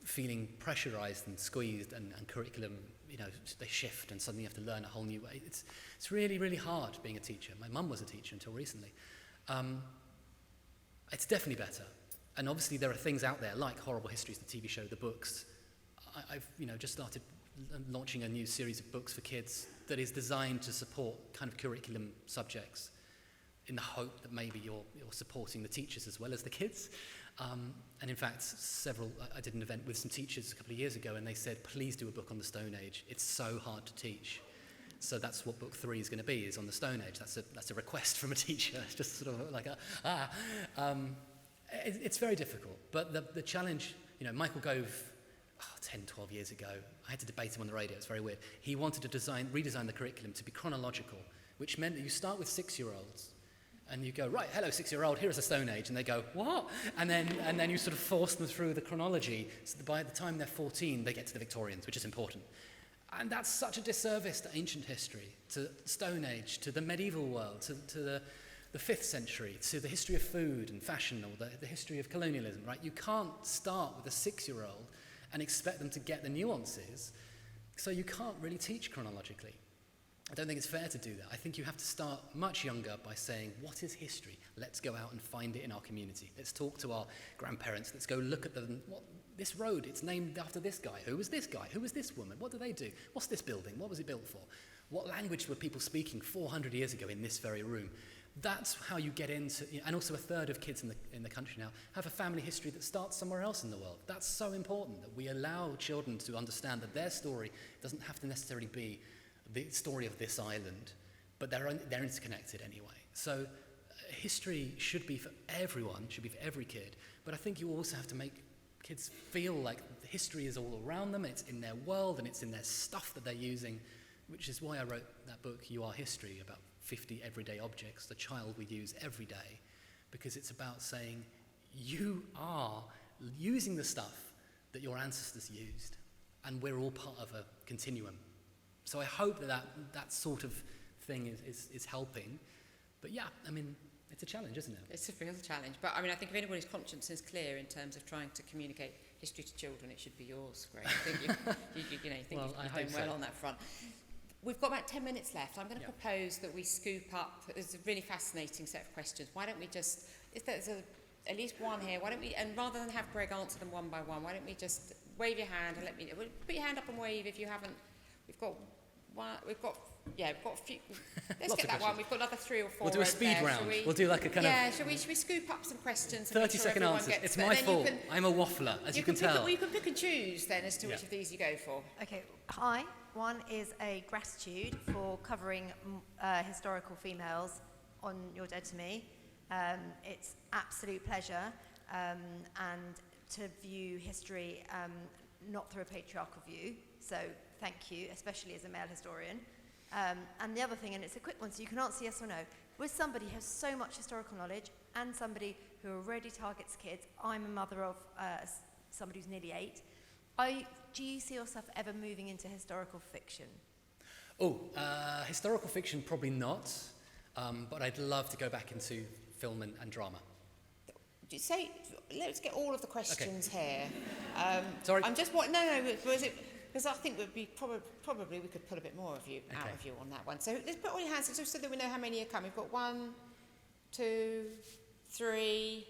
S2: feeling pressurized and squeezed, and curriculum, you know, they shift and suddenly you have to learn a whole new way. It's really, really hard being a teacher. My mum was a teacher until recently. It's definitely better. And obviously there are things out there like Horrible Histories, the TV show, the books. I've just started launching a new series of books for kids that is designed to support kind of curriculum subjects, in the hope that maybe you're supporting the teachers as well as the kids. And in fact, I did an event with some teachers a couple of years ago, and they said, please do a book on the Stone Age. It's so hard to teach. So that's what book 3 is going to be, is on the Stone Age. That's a request from a teacher. It's just sort of like it's very difficult. But the challenge, you know, Michael Gove, 10, 12 years ago, I had to debate him on the radio. It's very weird. He wanted to redesign the curriculum to be chronological, which meant that you start with 6-year-olds, and you go, right, hello, 6-year-old, here is the Stone Age. And they go, what? And then you sort of force them through the chronology. So that by the time they're 14, they get to the Victorians, which is important. And that's such a disservice to ancient history, to Stone Age, to the medieval world, to the 5th century, to the history of food and fashion, or the history of colonialism, right? You can't start with a 6-year-old and expect them to get the nuances, so you can't really teach chronologically. I don't think it's fair to do that. I think you have to start much younger by saying, what is history? Let's go out and find it in our community. Let's talk to our grandparents. Let's go look at this road, it's named after this guy. Who was this guy? Who was this woman? What do they do? What's this building? What was it built for? What language were people speaking 400 years ago in this very room? That's how you get into, and also a third of kids in the country now have a family history that starts somewhere else in the world. That's so important, that we allow children to understand that their story doesn't have to necessarily be the story of this island, but they're interconnected anyway. So history should be for everyone, should be for every kid, but I think you also have to make kids feel like history is all around them, it's in their world, and it's in their stuff that they're using, which is why I wrote that book, You Are History, about 50 everyday objects, the child we use every day, because it's about saying, you are using the stuff that your ancestors used, and we're all part of a continuum. So I hope that sort of thing is helping. But yeah, I mean, it's a challenge, isn't it?
S1: It's a real challenge. But I mean, I think if anybody's conscience is clear in terms of trying to communicate history to children, it should be yours, Greg. I think you've done well on that front. We've got about 10 minutes left. I'm going to propose that we scoop up, there's a really fascinating set of questions. Why don't we just, if there's at least one here, why don't we, and rather than have Greg answer them one by one, why don't we just wave your hand and let me, put your hand up and wave if you haven't. We've got Yeah, we've got a few. Let's
S2: Lots
S1: get
S2: of
S1: that one.
S2: questions.
S1: We've got another 3 or 4.
S2: We'll do a
S1: over
S2: speed
S1: there.
S2: round.
S1: Shall we?
S2: We'll do like a kind
S1: Yeah, shall we scoop up some questions?
S2: of
S1: And make sure
S2: 30-second
S1: everyone
S2: answers.
S1: gets
S2: It's
S1: there?
S2: my
S1: Then
S2: fault. I'm a waffler, as you can tell.
S1: You can pick and choose then as to which of these you go for.
S11: Okay, hi. One is a gratitude for covering historical females on You're Dead to Me. It's absolute pleasure and to view history not through a patriarchal view. So thank you, especially as a male historian. And the other thing, and it's a quick one, so you can answer yes or no. With somebody who has so much historical knowledge and somebody who already targets kids, I'm a mother of somebody who's nearly 8. Do you see yourself ever moving into historical fiction?
S2: Historical fiction, probably not. But I'd love to go back into film and drama.
S1: Let's get all of the questions here.
S2: Sorry.
S1: I'm just because I think we'd be probably we could pull a bit more of you out of you on that one. So let's put all your hands in just so that we know how many are coming. We've got 1, 2, 3.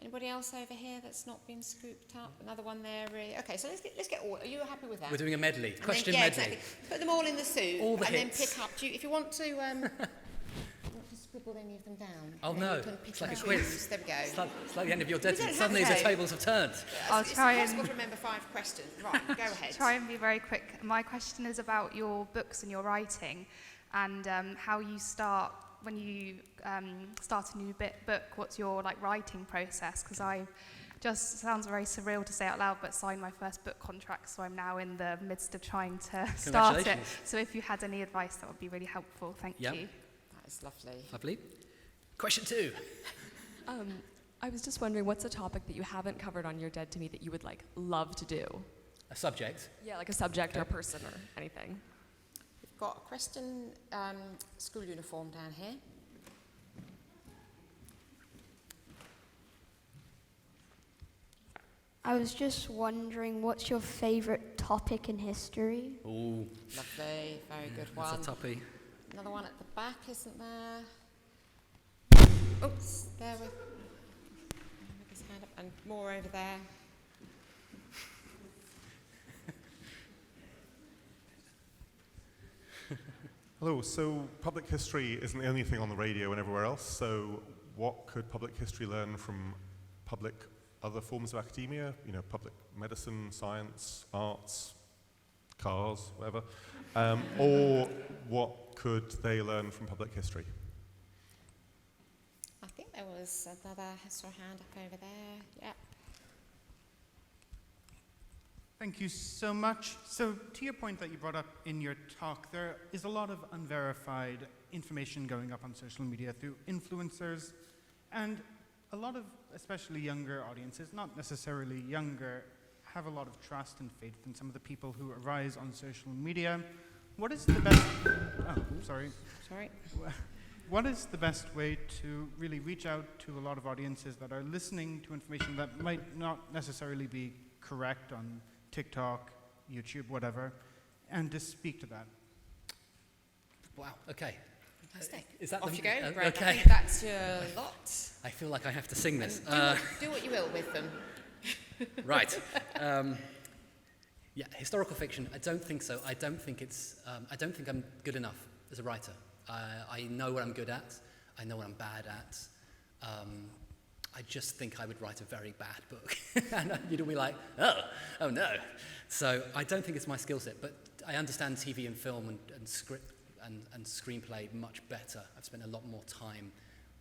S1: Anybody else over here that's not been scooped up? Another one there, really. Okay, so let's get all. Are you happy with that?
S2: We're doing a medley.
S1: And
S2: Question
S1: then,
S2: medley.
S1: Exactly. Put them all in the soup.
S2: All the
S1: and
S2: hits.
S1: then pick up. If you want to scribble any of them down.
S2: Oh no, it's like a quiz.
S1: There we go.
S2: It's like the end of Your Dead to Me.
S1: don't
S2: Suddenly
S1: have
S2: the
S1: to.
S2: tables have turned.
S1: It's impossible to remember 5 questions. Right, go ahead.
S12: Try and be very quick. My question is about your books and your writing, and how you start when you start a new book. What's your writing process? Because I just sounds very surreal to say out loud, but signed my first book contract, so I'm now in the midst of trying to start it. So if you had any advice, that would be really helpful. Thank you.
S1: That's lovely.
S2: Lovely. Question 2.
S13: I was just wondering, what's a topic that you haven't covered on You're Dead to Me that you would love to do?
S2: A subject?
S13: Yeah, like a subject or a person or anything.
S1: We've got a question, school uniform down here.
S14: I was just wondering, what's your favourite topic in history?
S2: Ooh.
S1: Lovely, very good one.
S2: That's a toppy.
S1: Another one at the back, isn't there? Oops, there with his hand up, and more over there.
S15: Hello, so public history isn't the only thing on the radio and everywhere else, so what could public history learn from other forms of academia, public medicine, science, arts, cars, whatever, or what could they learn from public history?
S1: I think there was another hand up over there. Yep.
S16: Thank you so much. So to your point that you brought up in your talk, there is a lot of unverified information going up on social media through influencers, and a lot of, especially younger audiences, not necessarily younger, have a lot of trust and faith in some of the people who arise on social media. What is the best... Oh, sorry.
S1: Sorry.
S16: What is the best way to really reach out to a lot of audiences that are listening to information that might not necessarily be correct on TikTok, YouTube, whatever, and to speak to that?
S2: Wow, okay.
S1: Fantastic.
S2: Is that
S1: Off you go, Greg.
S2: Okay.
S1: I think that's your lot.
S2: I feel like I have to sing this.
S1: Do what you will with them.
S2: Right. Yeah, historical fiction, I don't think so. I don't think I'm good enough as a writer. I know what I'm good at. I know what I'm bad at. I just think I would write a very bad book. And you'd be like, oh no. So I don't think it's my skill set, but I understand TV and film and script and screenplay much better. I've spent a lot more time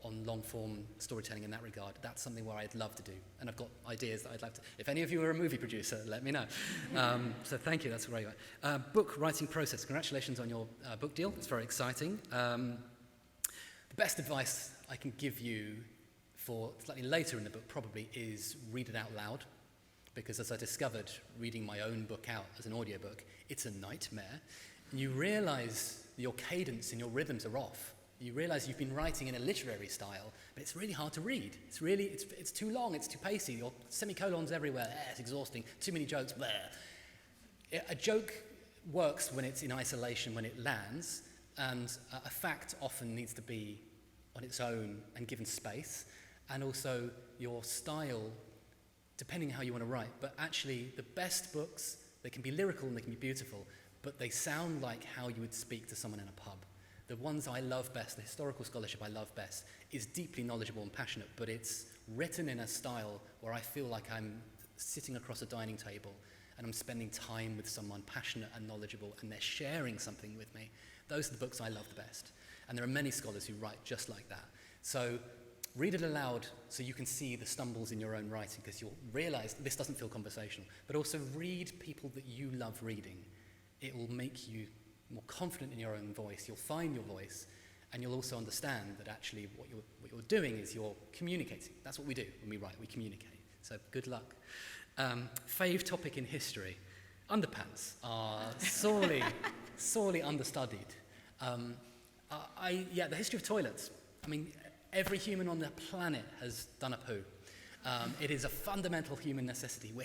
S2: on long-form storytelling in that regard. That's something where I'd love to do. And I've got ideas that I'd love to... If any of you are a movie producer, let me know. So thank you, that's great. Book writing process. Congratulations on your book deal. It's very exciting. The best advice I can give you for slightly later in the book probably is read it out loud. Because as I discovered reading my own book out as an audiobook, it's a nightmare. And you realize your cadence and your rhythms are off. You realize you've been writing in a literary style, but it's really hard to read. It's too long, it's too pacey, your semicolons everywhere, it's exhausting, too many jokes, blah. A joke works when it's in isolation, when it lands, and a fact often needs to be on its own and given space, and also your style, depending on how you want to write. But actually, the best books, they can be lyrical and they can be beautiful, but they sound like how you would speak to someone in a pub. The ones I love best, the historical scholarship I love best, is deeply knowledgeable and passionate, but it's written in a style where I feel like I'm sitting across a dining table and I'm spending time with someone passionate and knowledgeable, and they're sharing something with me. Those are the books I love the best. And there are many scholars who write just like that. So read it aloud so you can see the stumbles in your own writing, because you'll realize this doesn't feel conversational. But also read people that you love reading. It will make you more confident in your own voice. You'll find your voice, and you'll also understand that actually what you're doing is you're communicating. That's what we do when we write, we communicate. So good luck. Fave topic in history. Underpants are sorely understudied. The history of toilets. I mean, every human on the planet has done a poo. It is a fundamental human necessity. We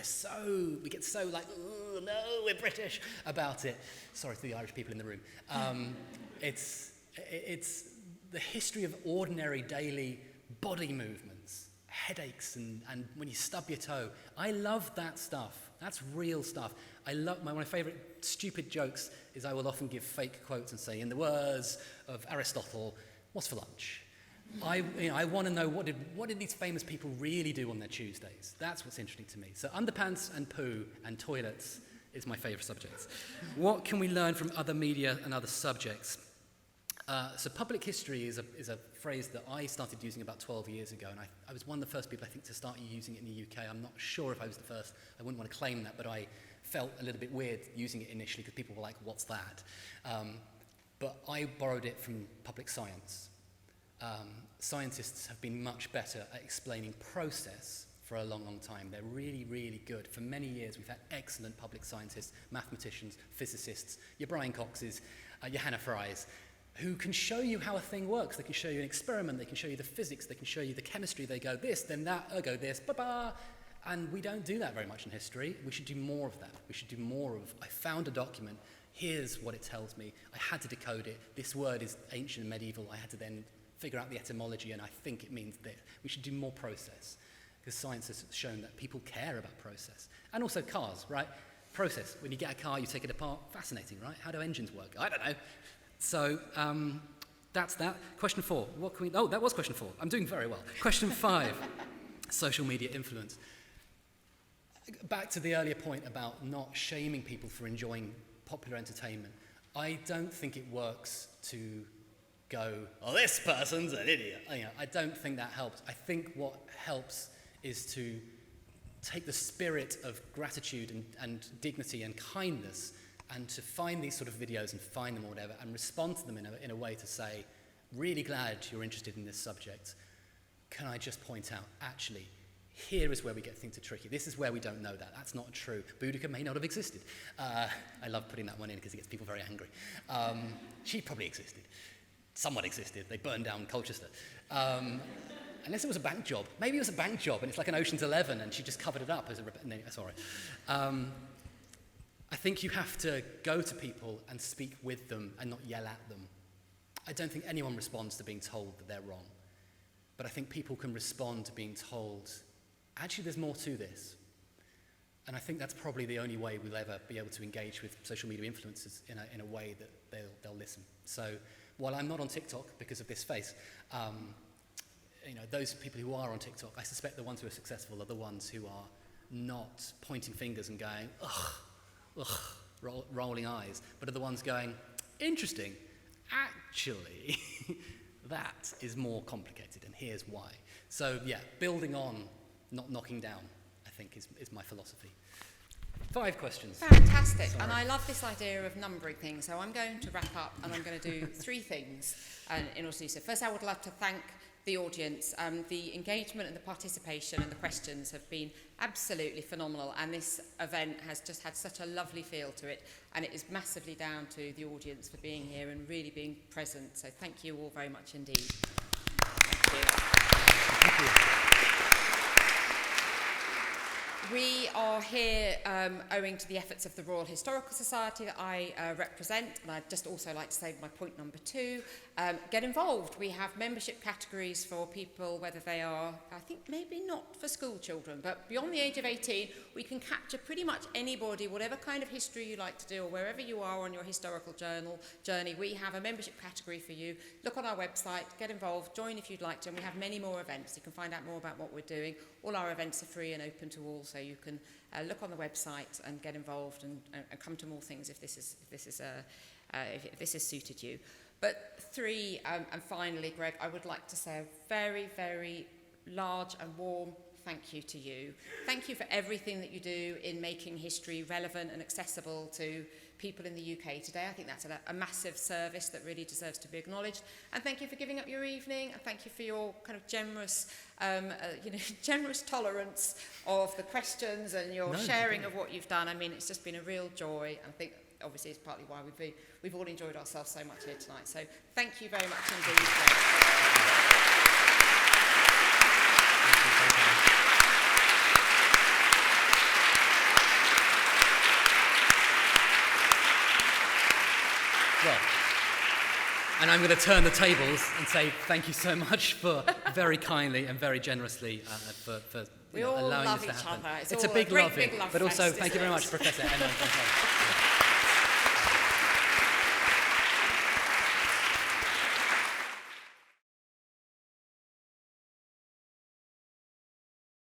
S2: get so like, oh, no, we're British about it. Sorry to the Irish people in the room. It's the history of ordinary daily body movements, headaches, and when you stub your toe. I love that stuff. That's real stuff. One of my favourite stupid jokes is I will often give fake quotes and say, in the words of Aristotle, what's for lunch? I want to know what did these famous people really do on their Tuesdays? That's what's interesting to me. So underpants and poo and toilets is my favourite subjects. What can we learn from other media and other subjects? So public history is a phrase that I started using about 12 years ago, and I was one of the first people, I think, to start using it in the UK. I'm not sure if I was the first. I wouldn't want to claim that, but I felt a little bit weird using it initially because people were like, what's that? But I borrowed it from public science. Scientists have been much better at explaining process for a long, long time. They're really, really good. For many years, we've had excellent public scientists, mathematicians, physicists, your Brian Coxes, your Hannah Frys, who can show you how a thing works. They can show you an experiment, they can show you the physics, they can show you the chemistry. They go this, then that, go this, ba-ba. And we don't do that very much in history. We should do more of that. We should do more of, I found a document, here's what it tells me. I had to decode it. This word is ancient and medieval. I had to then figure out the etymology, and I think it means this. We should do more process, because science has shown that people care about process. And also cars, right? Process. When you get a car, you take it apart. Fascinating, right? How do engines work? I don't know. So that's that. Question 4. That was question 4. I'm doing very well. Question 5. Social media influence. Back to the earlier point about not shaming people for enjoying popular entertainment. I don't think it works to go, oh, this person's an idiot. I don't think that helps. I think what helps is to take the spirit of gratitude and dignity and kindness, and to find these sort of videos and find them or whatever, and respond to them in a way to say, really glad you're interested in this subject. Can I just point out, actually, here is where we get things tricky. This is where we don't know that. That's not true. Boudica may not have existed. I love putting that one in because it gets people very angry. She probably existed. Someone existed. They burned down Colchester. Unless it was a bank job. Maybe it was a bank job and it's like an Ocean's 11 and she just covered it up as a... No, sorry. I think you have to go to people and speak with them and not yell at them. I don't think anyone responds to being told that they're wrong. But I think people can respond to being told, actually there's more to this. And I think that's probably the only way we'll ever be able to engage with social media influencers in a way that they'll listen. So while I'm not on TikTok because of this face, those people who are on TikTok, I suspect the ones who are successful are the ones who are not pointing fingers and going, rolling eyes, but are the ones going, interesting, actually, that is more complicated, and here's why. So yeah, building on, not knocking down, I think is my philosophy. 5 questions.
S1: Fantastic.
S2: Sorry.
S1: And I love this idea of numbering things. So I'm going to wrap up and I'm going to do 3 things in order to do so. First, I would love to thank the audience. The engagement and the participation and the questions have been absolutely phenomenal. And this event has just had such a lovely feel to it. And it is massively down to the audience for being here and really being present. So thank you all very much indeed. Thank you.
S2: Thank you.
S1: We are here owing to the efforts of the Royal Historical Society that I represent, and I'd just also like to say my point number 2, get involved. We have membership categories for people, whether they are, I think maybe not for school children, but beyond the age of 18, we can capture pretty much anybody, whatever kind of history you like to do, or wherever you are on your historical journey, we have a membership category for you. Look on our website, get involved, join if you'd like to, and we have many more events. You can find out more about what we're doing. All our events are free and open to all, so you can look on the website and get involved and come to more things if this has suited you. But 3, and finally, Greg, I would like to say a very, very large and warm thank you to you. Thank you for everything that you do in making history relevant and accessible to people in the UK today. I think that's a massive service that really deserves to be acknowledged. And thank you for giving up your evening, and thank you for your kind of generous, generous tolerance of the questions and your sharing of what you've done. I mean, it's just been a real joy, and I think obviously it's partly why we've all enjoyed ourselves so much here tonight. So thank you very much indeed.
S2: Well, and I'm going to turn the tables and say thank you so much for very kindly and very generously for
S1: we all
S2: allowing
S1: love
S2: this to
S1: each
S2: happen.
S1: other.
S2: It's a big
S1: great
S2: loving,
S1: big love
S2: but also
S1: fest,
S2: thank you very much, Professor Emma.